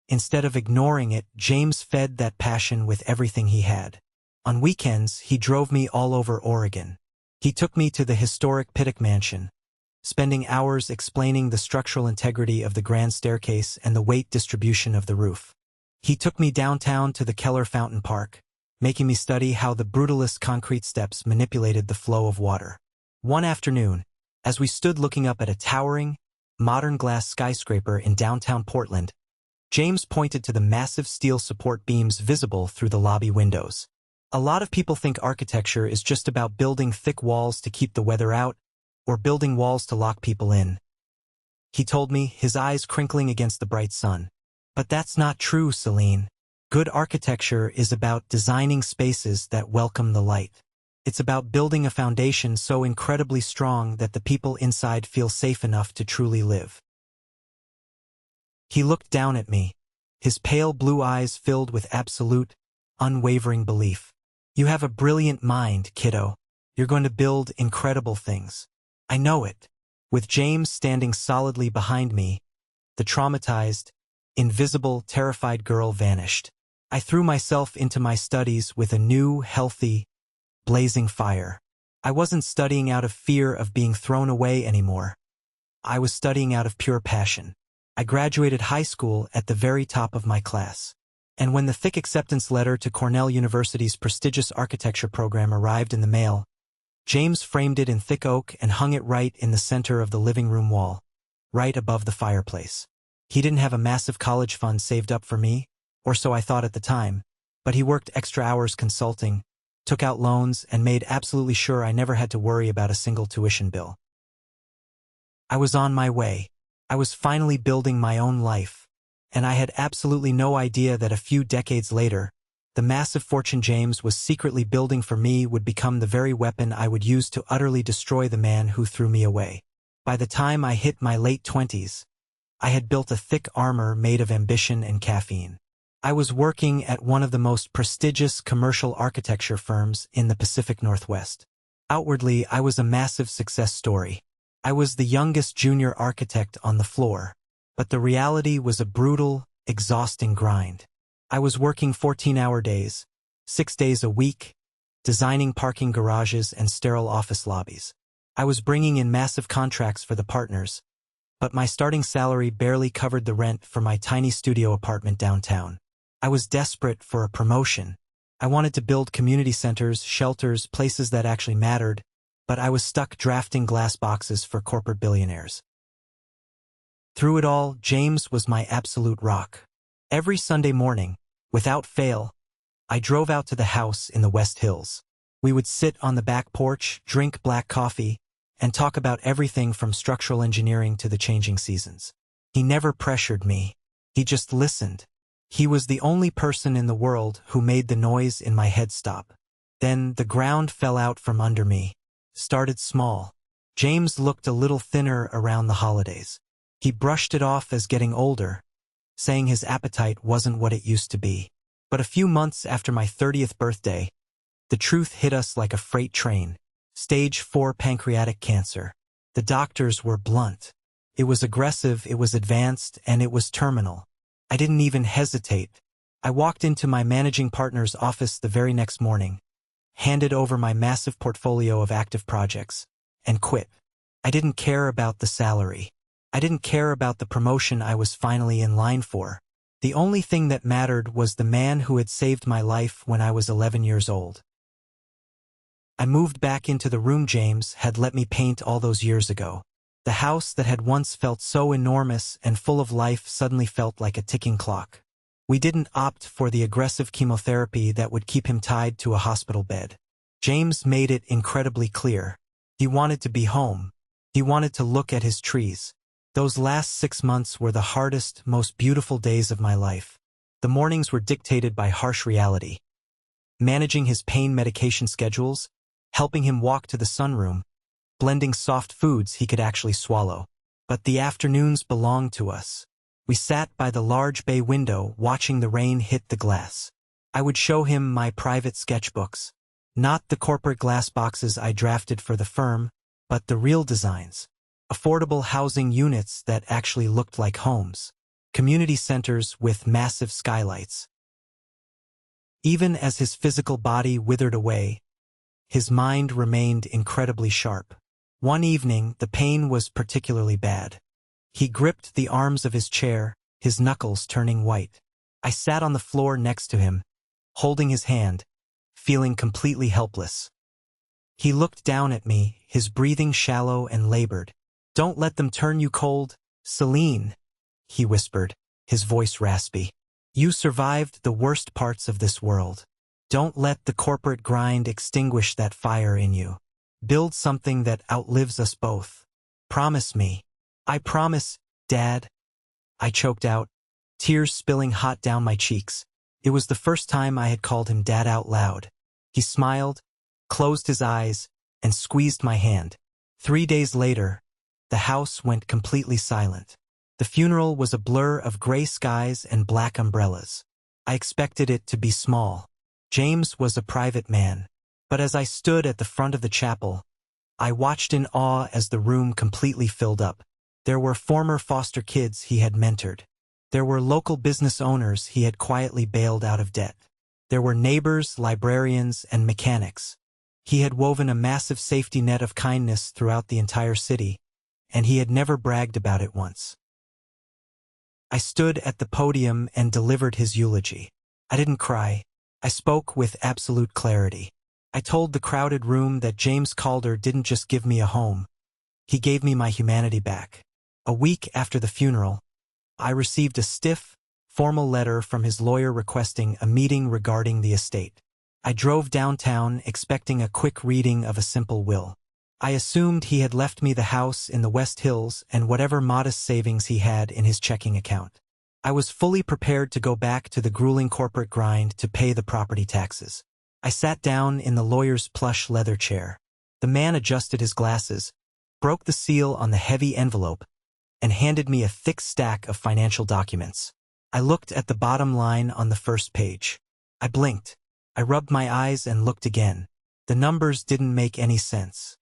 Instead of ignoring it, James fed that passion with everything he had. On weekends, he drove me all over Oregon. He took me to the historic Pittock Mansion, spending hours explaining the structural integrity of the grand staircase and the weight distribution of the roof. He took me downtown to the Keller Fountain Park, making me study how the brutalist concrete steps manipulated the flow of water. One afternoon, as we stood looking up at a towering, modern glass skyscraper in downtown Portland, James pointed to the massive steel support beams visible through the lobby windows. A lot of people think architecture is just about building thick walls to keep the weather out, or building walls to lock people in. He told me, his eyes crinkling against the bright sun. But that's not true, Celine. Good architecture is about designing spaces that welcome the light. It's about building a foundation so incredibly strong that the people inside feel safe enough to truly live. He looked down at me, his pale blue eyes filled with absolute, unwavering belief. "You have a brilliant mind, kiddo. You're going to build incredible things. I know it." With James standing solidly behind me, the traumatized, invisible, terrified girl vanished. I threw myself into my studies with a new, healthy, blazing fire. I wasn't studying out of fear of being thrown away anymore. I was studying out of pure passion. I graduated high school at the very top of my class. And when the thick acceptance letter to Cornell University's prestigious architecture program arrived in the mail, James framed it in thick oak and hung it right in the center of the living room wall, right above the fireplace. He didn't have a massive college fund saved up for me, or so I thought at the time, but he worked extra hours consulting, took out loans, and made absolutely sure I never had to worry about a single tuition bill. I was on my way. I was finally building my own life, and I had absolutely no idea that a few decades later, the massive fortune James was secretly building for me would become the very weapon I would use to utterly destroy the man who threw me away. By the time I hit my late 20s, I had built a thick armor made of ambition and caffeine. I was working at one of the most prestigious commercial architecture firms in the Pacific Northwest. Outwardly, I was a massive success story. I was the youngest junior architect on the floor, but the reality was a brutal, exhausting grind. I was working 14-hour days, 6 days a week, designing parking garages and sterile office lobbies. I was bringing in massive contracts for the partners, but my starting salary barely covered the rent for my tiny studio apartment downtown. I was desperate for a promotion. I wanted to build community centers, shelters, places that actually mattered, but I was stuck drafting glass boxes for corporate billionaires. Through it all, James was my absolute rock. Every Sunday morning, without fail, I drove out to the house in the West Hills. We would sit on the back porch, drink black coffee, and talk about everything from structural engineering to the changing seasons. He never pressured me. He just listened. He was the only person in the world who made the noise in my head stop. Then the ground fell out from under me. Started small. James looked a little thinner around the holidays. He brushed it off as getting older, saying his appetite wasn't what it used to be. But a few months after my 30th birthday, the truth hit us like a freight train. Stage 4 pancreatic cancer. The doctors were blunt. It was aggressive, it was advanced, and it was terminal. I didn't even hesitate. I walked into my managing partner's office the very next morning, handed over my massive portfolio of active projects, and quit. I didn't care about the salary. I didn't care about the promotion I was finally in line for. The only thing that mattered was the man who had saved my life when I was 11 years old. I moved back into the room James had let me paint all those years ago. The house that had once felt so enormous and full of life suddenly felt like a ticking clock. We didn't opt for the aggressive chemotherapy that would keep him tied to a hospital bed. James made it incredibly clear. He wanted to be home. He wanted to look at his trees. Those last 6 months were the hardest, most beautiful days of my life. The mornings were dictated by harsh reality. Managing his pain medication schedules, helping him walk to the sunroom, blending soft foods he could actually swallow. But the afternoons belonged to us. We sat by the large bay window watching the rain hit the glass. I would show him my private sketchbooks. Not the corporate glass boxes I drafted for the firm, but the real designs. Affordable housing units that actually looked like homes. Community centers with massive skylights. Even as his physical body withered away, his mind remained incredibly sharp. One evening, the pain was particularly bad. He gripped the arms of his chair, his knuckles turning white. I sat on the floor next to him, holding his hand, feeling completely helpless. He looked down at me, his breathing shallow and labored. "Don't let them turn you cold, Celine," he whispered, his voice raspy. "You survived the worst parts of this world. Don't let the corporate grind extinguish that fire in you. Build something that outlives us both. Promise me." "I promise, Dad," I choked out, tears spilling hot down my cheeks. It was the first time I had called him Dad out loud. He smiled, closed his eyes, and squeezed my hand. 3 days later, the house went completely silent. The funeral was a blur of gray skies and black umbrellas. I expected it to be small. James was a private man. But as I stood at the front of the chapel, I watched in awe as the room completely filled up. There were former foster kids he had mentored. There were local business owners he had quietly bailed out of debt. There were neighbors, librarians, and mechanics. He had woven a massive safety net of kindness throughout the entire city, and he had never bragged about it once. I stood at the podium and delivered his eulogy. I didn't cry. I spoke with absolute clarity. I told the crowded room that James Calder didn't just give me a home. He gave me my humanity back. A week after the funeral, I received a stiff, formal letter from his lawyer requesting a meeting regarding the estate. I drove downtown expecting a quick reading of a simple will. I assumed he had left me the house in the West Hills and whatever modest savings he had in his checking account. I was fully prepared to go back to the grueling corporate grind to pay the property taxes. I sat down in the lawyer's plush leather chair. The man adjusted his glasses, broke the seal on the heavy envelope, and handed me a thick stack of financial documents. I looked at the bottom line on the first page. I blinked. I rubbed my eyes and looked again. The numbers didn't make any sense.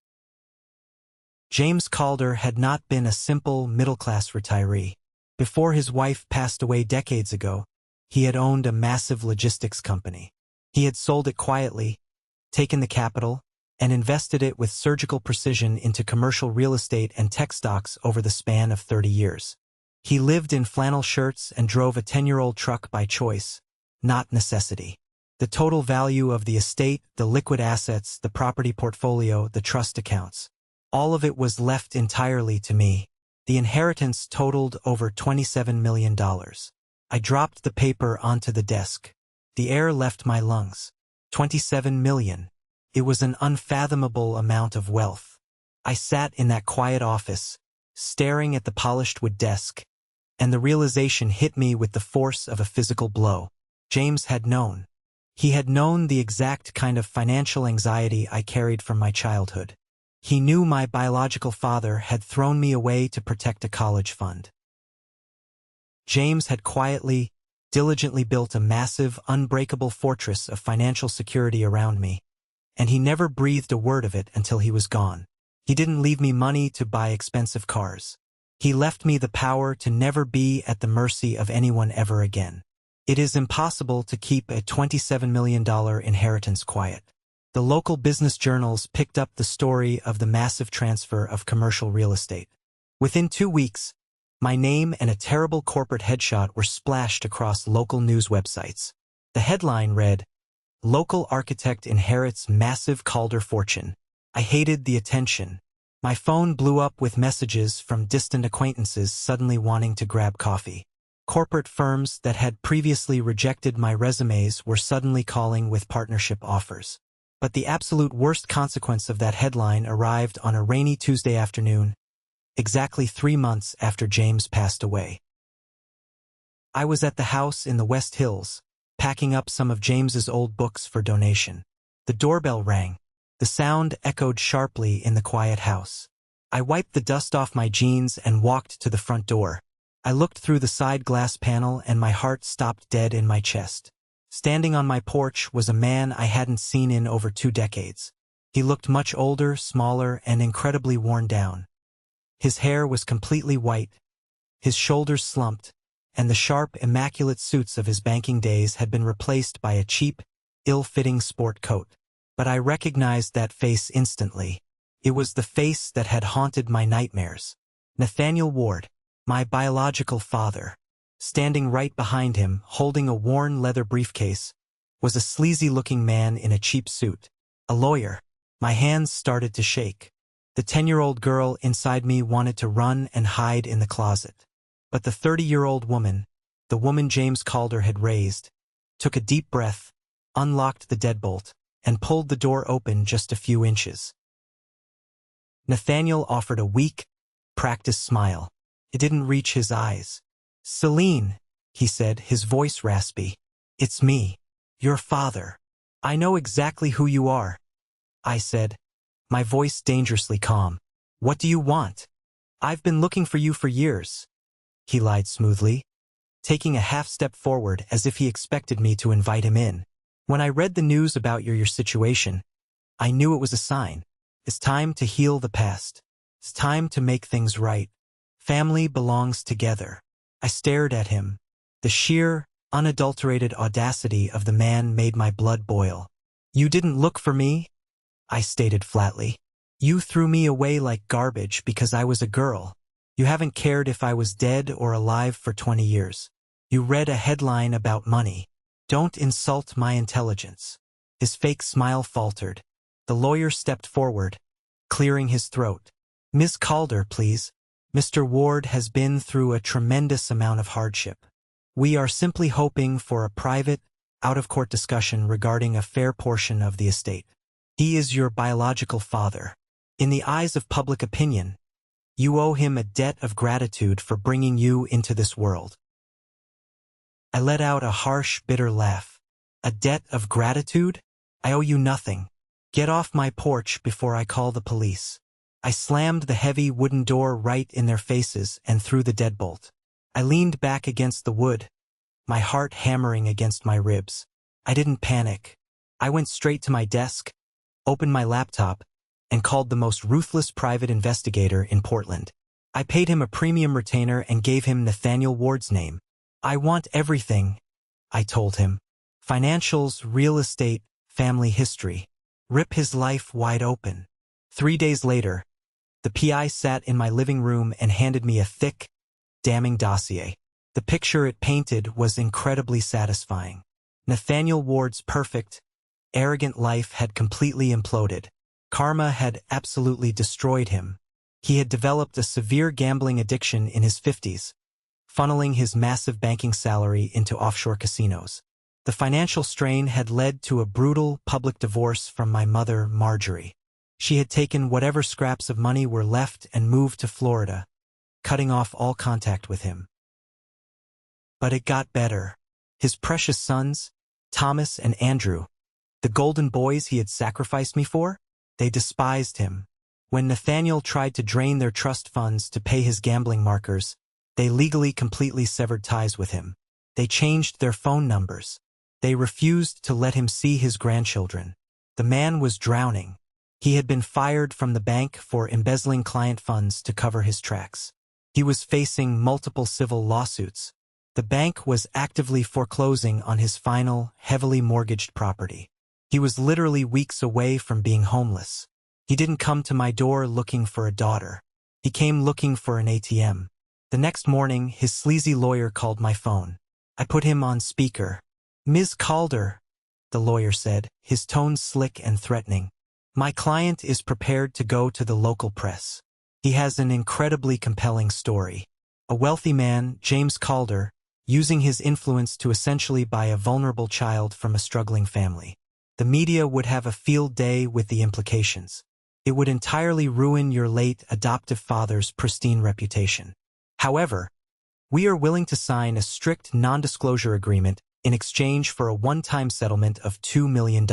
James Calder had not been a simple middle-class retiree. Before his wife passed away decades ago, he had owned a massive logistics company. He had sold it quietly, taken the capital, and invested it with surgical precision into commercial real estate and tech stocks over the span of 30 years. He lived in flannel shirts and drove a 10-year-old truck by choice, not necessity. The total value of the estate, the liquid assets, the property portfolio, the trust accounts, all of it was left entirely to me. The inheritance totaled over $27 million. I dropped the paper onto the desk. The air left my lungs. 27 million. It was an unfathomable amount of wealth. I sat in that quiet office, staring at the polished wood desk, and the realization hit me with the force of a physical blow. James had known. He had known the exact kind of financial anxiety I carried from my childhood. He knew my biological father had thrown me away to protect a college fund. James had quietly, diligently built a massive, unbreakable fortress of financial security around me, and he never breathed a word of it until he was gone. He didn't leave me money to buy expensive cars. He left me the power to never be at the mercy of anyone ever again. It is impossible to keep a $27 million inheritance quiet. The local business journals picked up the story of the massive transfer of commercial real estate. Within 2 weeks, my name and a terrible corporate headshot were splashed across local news websites. The headline read, "Local architect inherits massive Calder fortune." I hated the attention. My phone blew up with messages from distant acquaintances suddenly wanting to grab coffee. Corporate firms that had previously rejected my resumes were suddenly calling with partnership offers. But the absolute worst consequence of that headline arrived on a rainy Tuesday afternoon, exactly 3 months after James passed away. I was at the house in the West Hills, packing up some of James's old books for donation. The doorbell rang. The sound echoed sharply in the quiet house. I wiped the dust off my jeans and walked to the front door. I looked through the side glass panel and my heart stopped dead in my chest. Standing on my porch was a man I hadn't seen in over 2 decades. He looked much older, smaller, and incredibly worn down. His hair was completely white, his shoulders slumped, and the sharp, immaculate suits of his banking days had been replaced by a cheap, ill-fitting sport coat. But I recognized that face instantly. It was the face that had haunted my nightmares. Nathaniel Ward, my biological father. Standing right behind him, holding a worn leather briefcase, was a sleazy-looking man in a cheap suit. A lawyer. My hands started to shake. The 10-year-old girl inside me wanted to run and hide in the closet. But the 30-year-old woman, the woman James Calder had raised, took a deep breath, unlocked the deadbolt, and pulled the door open just a few inches. Nathaniel offered a weak, practiced smile. It didn't reach his eyes. "Celine," he said, his voice raspy. "It's me, your father. I know exactly who you are," I said, my voice dangerously calm. "What do you want?" "I've been looking for you for years," he lied smoothly, taking a half-step forward as if he expected me to invite him in. "When I read the news about your situation, I knew it was a sign. It's time to heal the past. It's time to make things right. Family belongs together." I stared at him. The sheer, unadulterated audacity of the man made my blood boil. "You didn't look for me," I stated flatly. "You threw me away like garbage because I was a girl. You haven't cared if I was dead or alive for 20 years. You read a headline about money. Don't insult my intelligence." His fake smile faltered. The lawyer stepped forward, clearing his throat. "Miss Calder, please. Mr. Ward has been through a tremendous amount of hardship. We are simply hoping for a private, out-of-court discussion regarding a fair portion of the estate. He is your biological father. In the eyes of public opinion, you owe him a debt of gratitude for bringing you into this world." I let out a harsh, bitter laugh. "A debt of gratitude? I owe you nothing. Get off my porch before I call the police." I slammed the heavy wooden door right in their faces and threw the deadbolt. I leaned back against the wood, my heart hammering against my ribs. I didn't panic. I went straight to my desk, opened my laptop, and called the most ruthless private investigator in Portland. I paid him a premium retainer and gave him Nathaniel Ward's name. "I want everything," I told him. "Financials, real estate, family history. Rip his life wide open. 3 days later, the PI sat in my living room and handed me a thick, damning dossier. The picture it painted was incredibly satisfying. Nathaniel Ward's perfect, arrogant life had completely imploded. Karma had absolutely destroyed him. He had developed a severe gambling addiction in his 50s, funneling his massive banking salary into offshore casinos. The financial strain had led to a brutal public divorce from my mother, Marjorie. She had taken whatever scraps of money were left and moved to Florida, cutting off all contact with him. But it got better. His precious sons, Thomas and Andrew, the golden boys he had sacrificed me for, they despised him. When Nathaniel tried to drain their trust funds to pay his gambling markers, they legally completely severed ties with him. They changed their phone numbers. They refused to let him see his grandchildren. The man was drowning. He had been fired from the bank for embezzling client funds to cover his tracks. He was facing multiple civil lawsuits. The bank was actively foreclosing on his final, heavily mortgaged property. He was literally weeks away from being homeless. He didn't come to my door looking for a daughter. He came looking for an ATM. The next morning, his sleazy lawyer called my phone. I put him on speaker. "Ms. Calder," the lawyer said, his tone slick and threatening. "My client is prepared to go to the local press. He has an incredibly compelling story. A wealthy man, James Calder, using his influence to essentially buy a vulnerable child from a struggling family. The media would have a field day with the implications. It would entirely ruin your late adoptive father's pristine reputation. However, we are willing to sign a strict non-disclosure agreement in exchange for a one-time settlement of $2 million.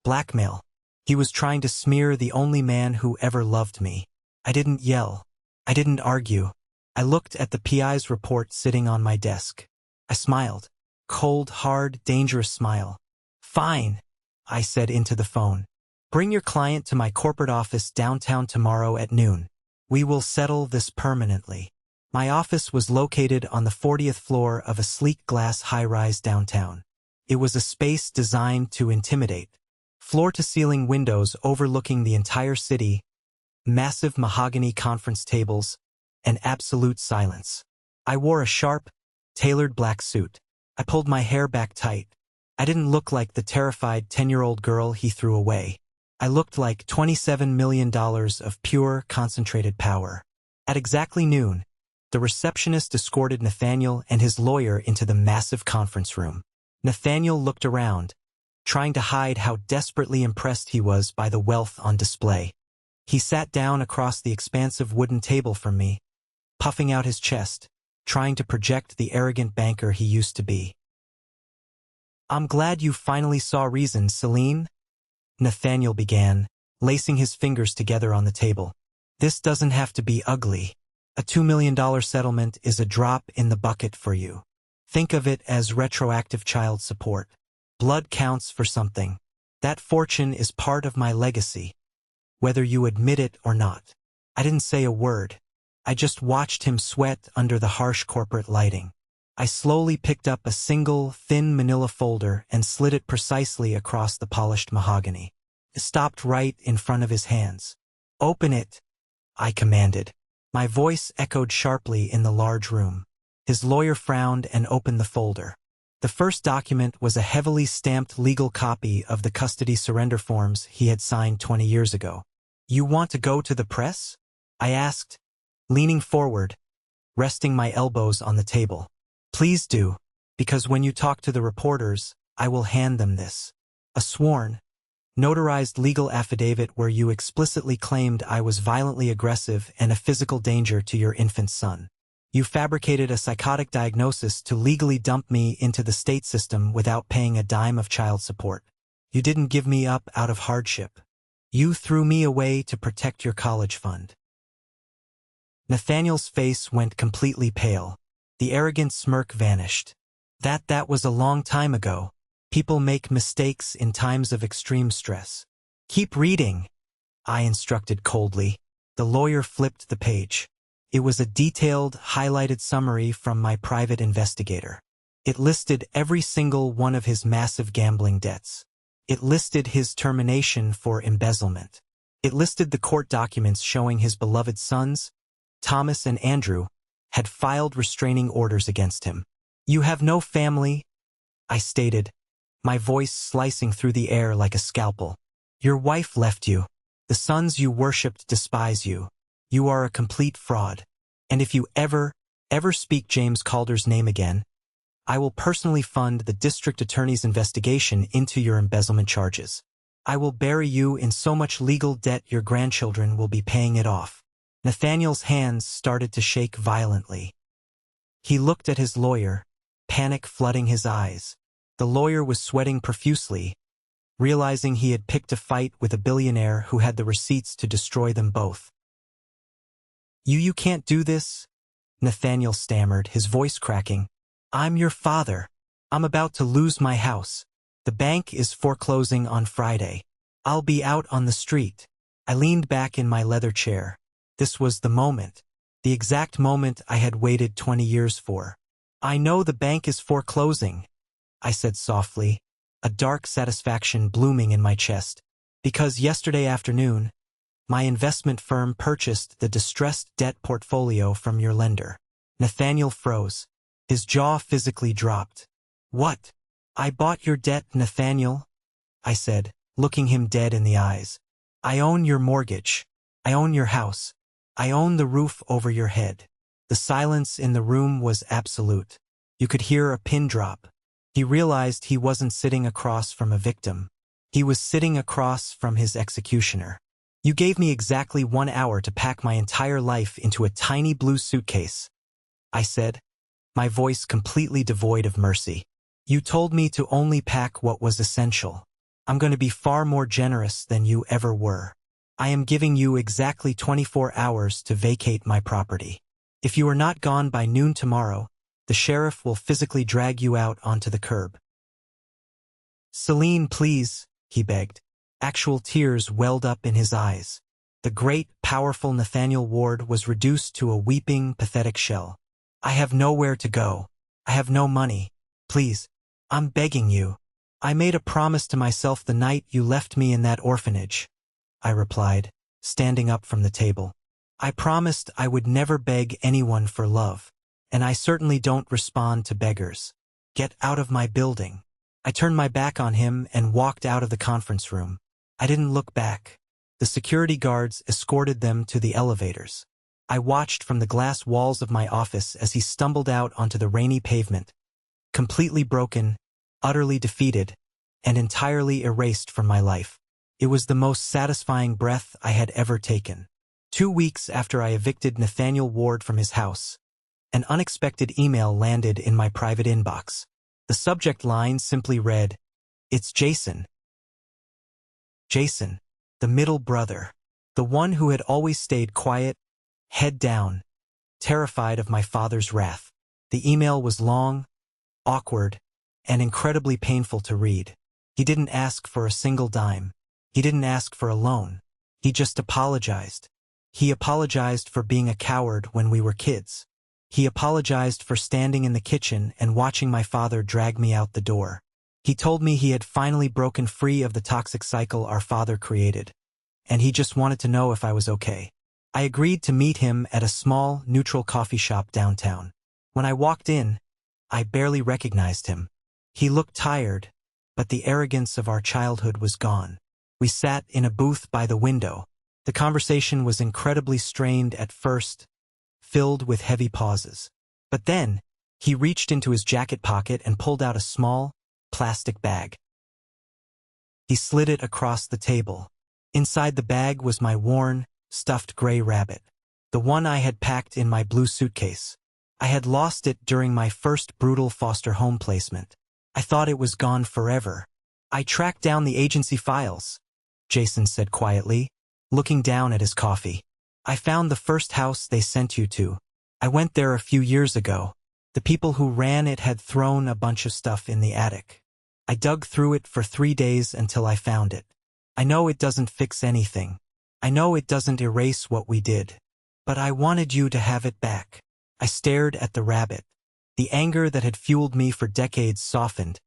Blackmail. He was trying to smear the only man who ever loved me. I didn't yell. I didn't argue. I looked at the PI's report sitting on my desk. I smiled. Cold, hard, dangerous smile. "Fine," I said into the phone. "Bring your client to my corporate office downtown tomorrow at noon. We will settle this permanently." My office was located on the 40th floor of a sleek glass high-rise downtown. It was a space designed to intimidate. Floor-to-ceiling windows overlooking the entire city, massive mahogany conference tables, and absolute silence. I wore a sharp, tailored black suit. I pulled my hair back tight. I didn't look like the terrified 10-year-old girl he threw away. I looked like $27 million of pure, concentrated power. At exactly noon, the receptionist escorted Nathaniel and his lawyer into the massive conference room. Nathaniel looked around, trying to hide how desperately impressed he was by the wealth on display. He sat down across the expansive wooden table from me, puffing out his chest, trying to project the arrogant banker he used to be. "I'm glad you finally saw reason, Celine," Nathaniel began, lacing his fingers together on the table. "This doesn't have to be ugly. A $2 million settlement is a drop in the bucket for you. Think of it as retroactive child support. Blood counts for something. That fortune is part of my legacy, whether you admit it or not." I didn't say a word. I just watched him sweat under the harsh corporate lighting. I slowly picked up a single, thin manila folder and slid it precisely across the polished mahogany. It stopped right in front of his hands. "Open it," I commanded. My voice echoed sharply in the large room. His lawyer frowned and opened the folder. The first document was a heavily stamped legal copy of the custody surrender forms he had signed 20 years ago. "You want to go to the press?" I asked, leaning forward, resting my elbows on the table. "Please do, because when you talk to the reporters, I will hand them this. A sworn, notarized legal affidavit where you explicitly claimed I was violently aggressive and a physical danger to your infant son. You fabricated a psychotic diagnosis to legally dump me into the state system without paying a dime of child support. You didn't give me up out of hardship. You threw me away to protect your college fund." Nathaniel's face went completely pale. The arrogant smirk vanished. That was a long time ago. People make mistakes in times of extreme stress. "Keep reading," I instructed coldly. The lawyer flipped the page. It was a detailed, highlighted summary from my private investigator. It listed every single one of his massive gambling debts. It listed his termination for embezzlement. It listed the court documents showing his beloved sons, Thomas and Andrew, had filed restraining orders against him. "You have no family," I stated, my voice slicing through the air like a scalpel. "Your wife left you. The sons you worshipped despise you. You are a complete fraud. And if you ever speak James Calder's name again, I will personally fund the district attorney's investigation into your embezzlement charges. I will bury you in so much legal debt your grandchildren will be paying it off." Nathaniel's hands started to shake violently. He looked at his lawyer, panic flooding his eyes. The lawyer was sweating profusely, realizing he had picked a fight with a billionaire who had the receipts to destroy them both. You can't do this," Nathaniel stammered, his voice cracking. "I'm your father. I'm about to lose my house. The bank is foreclosing on Friday. I'll be out on the street." I leaned back in my leather chair. This was the moment, the exact moment I had waited 20 years for. "I know the bank is foreclosing," I said softly, a dark satisfaction blooming in my chest, "because yesterday afternoon, my investment firm purchased the distressed debt portfolio from your lender." Nathaniel froze. His jaw physically dropped. "What? I bought your debt, Nathaniel?" I said, looking him dead in the eyes. "I own your mortgage. I own your house. I own the roof over your head." The silence in the room was absolute. You could hear a pin drop. He realized he wasn't sitting across from a victim. He was sitting across from his executioner. "You gave me exactly 1 hour to pack my entire life into a tiny blue suitcase," I said, my voice completely devoid of mercy. "You told me to only pack what was essential. I'm going to be far more generous than you ever were. I am giving you exactly 24 hours to vacate my property. If you are not gone by noon tomorrow, the sheriff will physically drag you out onto the curb." "Celine, please," he begged. Actual tears welled up in his eyes. The great, powerful Nathaniel Ward was reduced to a weeping, pathetic shell. "I have nowhere to go. I have no money. Please, I'm begging you. I made a promise to myself the night you left me in that orphanage," I replied, standing up from the table. "I promised I would never beg anyone for love, and I certainly don't respond to beggars. Get out of my building." I turned my back on him and walked out of the conference room. I didn't look back. The security guards escorted them to the elevators. I watched from the glass walls of my office as he stumbled out onto the rainy pavement, completely broken, utterly defeated, and entirely erased from my life. It was the most satisfying breath I had ever taken. 2 weeks after I evicted Nathaniel Ward from his house, an unexpected email landed in my private inbox. The subject line simply read, "It's Jason." Jason, the middle brother, the one who had always stayed quiet, head down, terrified of my father's wrath. The email was long, awkward, and incredibly painful to read. He didn't ask for a single dime. He didn't ask for a loan. He just apologized. He apologized for being a coward when we were kids. He apologized for standing in the kitchen and watching my father drag me out the door. He told me he had finally broken free of the toxic cycle our father created, and he just wanted to know if I was okay. I agreed to meet him at a small, neutral coffee shop downtown. When I walked in, I barely recognized him. He looked tired, but the arrogance of our childhood was gone. We sat in a booth by the window. The conversation was incredibly strained at first, filled with heavy pauses. But then, he reached into his jacket pocket and pulled out a small, plastic bag. He slid it across the table. Inside the bag was my worn, stuffed gray rabbit, the one I had packed in my blue suitcase. I had lost it during my first brutal foster home placement. I thought it was gone forever. "I tracked down the agency files," Jason said quietly, looking down at his coffee. "I found the first house they sent you to. I went there a few years ago. The people who ran it had thrown a bunch of stuff in the attic. I dug through it for 3 days until I found it. I know it doesn't fix anything. I know it doesn't erase what we did. But I wanted you to have it back." I stared at the rabbit. The anger that had fueled me for decades softened,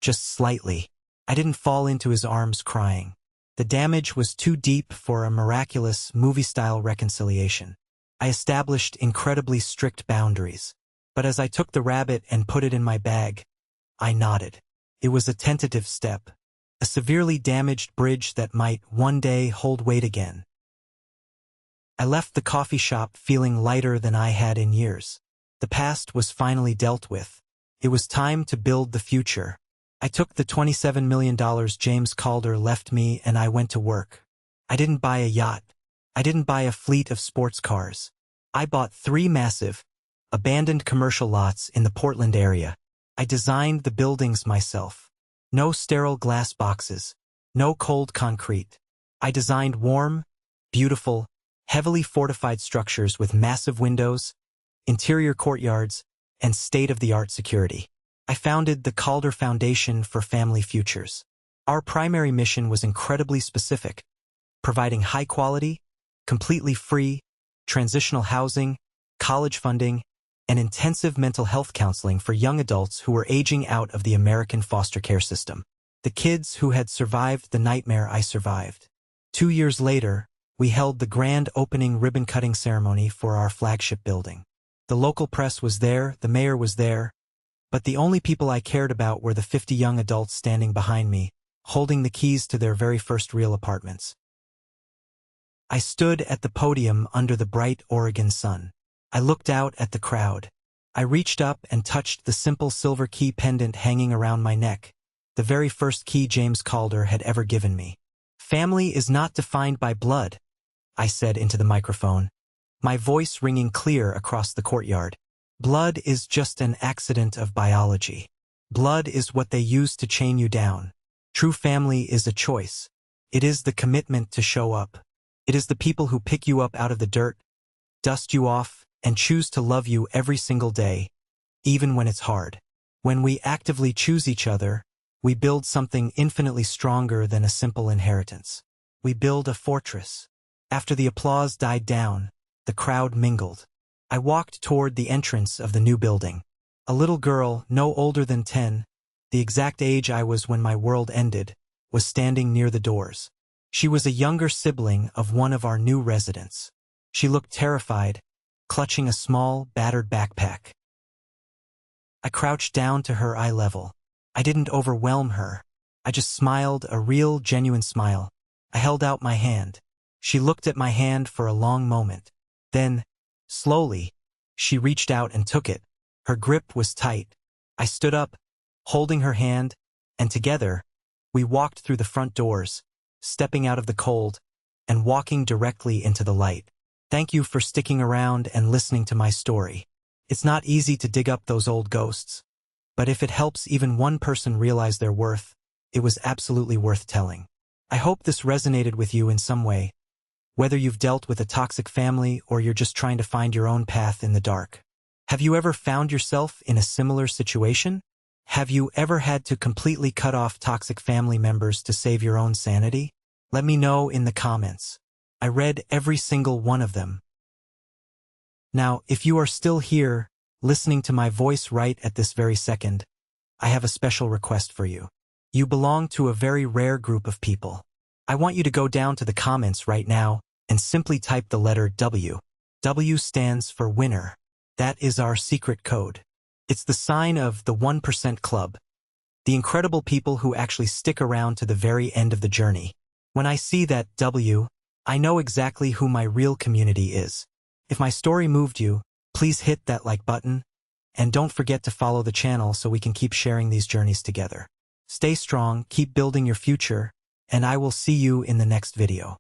just slightly. I didn't fall into his arms crying. The damage was too deep for a miraculous, movie-style reconciliation. I established incredibly strict boundaries. But as I took the rabbit and put it in my bag, I nodded. It was a tentative step. A severely damaged bridge that might one day hold weight again. I left the coffee shop feeling lighter than I had in years. The past was finally dealt with. It was time to build the future. I took the $27 million James Calder left me and I went to work. I didn't buy a yacht. I didn't buy a fleet of sports cars. I bought 3 massive, abandoned commercial lots in the Portland area. I designed the buildings myself. No sterile glass boxes. No cold concrete. I designed warm, beautiful, heavily fortified structures with massive windows, interior courtyards, and state-of-the-art security. I founded the Calder Foundation for Family Futures. Our primary mission was incredibly specific, providing high-quality, completely free, transitional housing, college funding, and intensive mental health counseling for young adults who were aging out of the American foster care system. The kids who had survived the nightmare I survived. 2 years later, we held the grand opening ribbon-cutting ceremony for our flagship building. The local press was there, the mayor was there, but the only people I cared about were the 50 young adults standing behind me, holding the keys to their very first real apartments. I stood at the podium under the bright Oregon sun. I looked out at the crowd. I reached up and touched the simple silver key pendant hanging around my neck, the very first key James Calder had ever given me. Family is not defined by blood, I said into the microphone, my voice ringing clear across the courtyard. Blood is just an accident of biology. Blood is what they use to chain you down. True family is a choice. It is the commitment to show up. It is the people who pick you up out of the dirt, dust you off, and choose to love you every single day, even when it's hard. When we actively choose each other, we build something infinitely stronger than a simple inheritance. We build a fortress. After the applause died down, the crowd mingled. I walked toward the entrance of the new building. A little girl, no older than 10, the exact age I was when my world ended, was standing near the doors. She was a younger sibling of one of our new residents. She looked terrified, clutching a small, battered backpack. I crouched down to her eye level. I didn't overwhelm her. I just smiled, a real, genuine smile. I held out my hand. She looked at my hand for a long moment. Then, slowly, she reached out and took it. Her grip was tight. I stood up, holding her hand, and together, we walked through the front doors, stepping out of the cold, and walking directly into the light. Thank you for sticking around and listening to my story. It's not easy to dig up those old ghosts, but if it helps even one person realize their worth, it was absolutely worth telling. I hope this resonated with you in some way, whether you've dealt with a toxic family or you're just trying to find your own path in the dark. Have you ever found yourself in a similar situation? Have you ever had to completely cut off toxic family members to save your own sanity? Let me know in the comments. I read every single one of them. Now, if you are still here, listening to my voice right at this very second, I have a special request for you. You belong to a very rare group of people. I want you to go down to the comments right now and simply type the letter W. W stands for winner. That is our secret code. It's the sign of the 1% Club, the incredible people who actually stick around to the very end of the journey. When I see that W, I know exactly who my real community is. If my story moved you, please hit that like button, and don't forget to follow the channel so we can keep sharing these journeys together. Stay strong, keep building your future, and I will see you in the next video.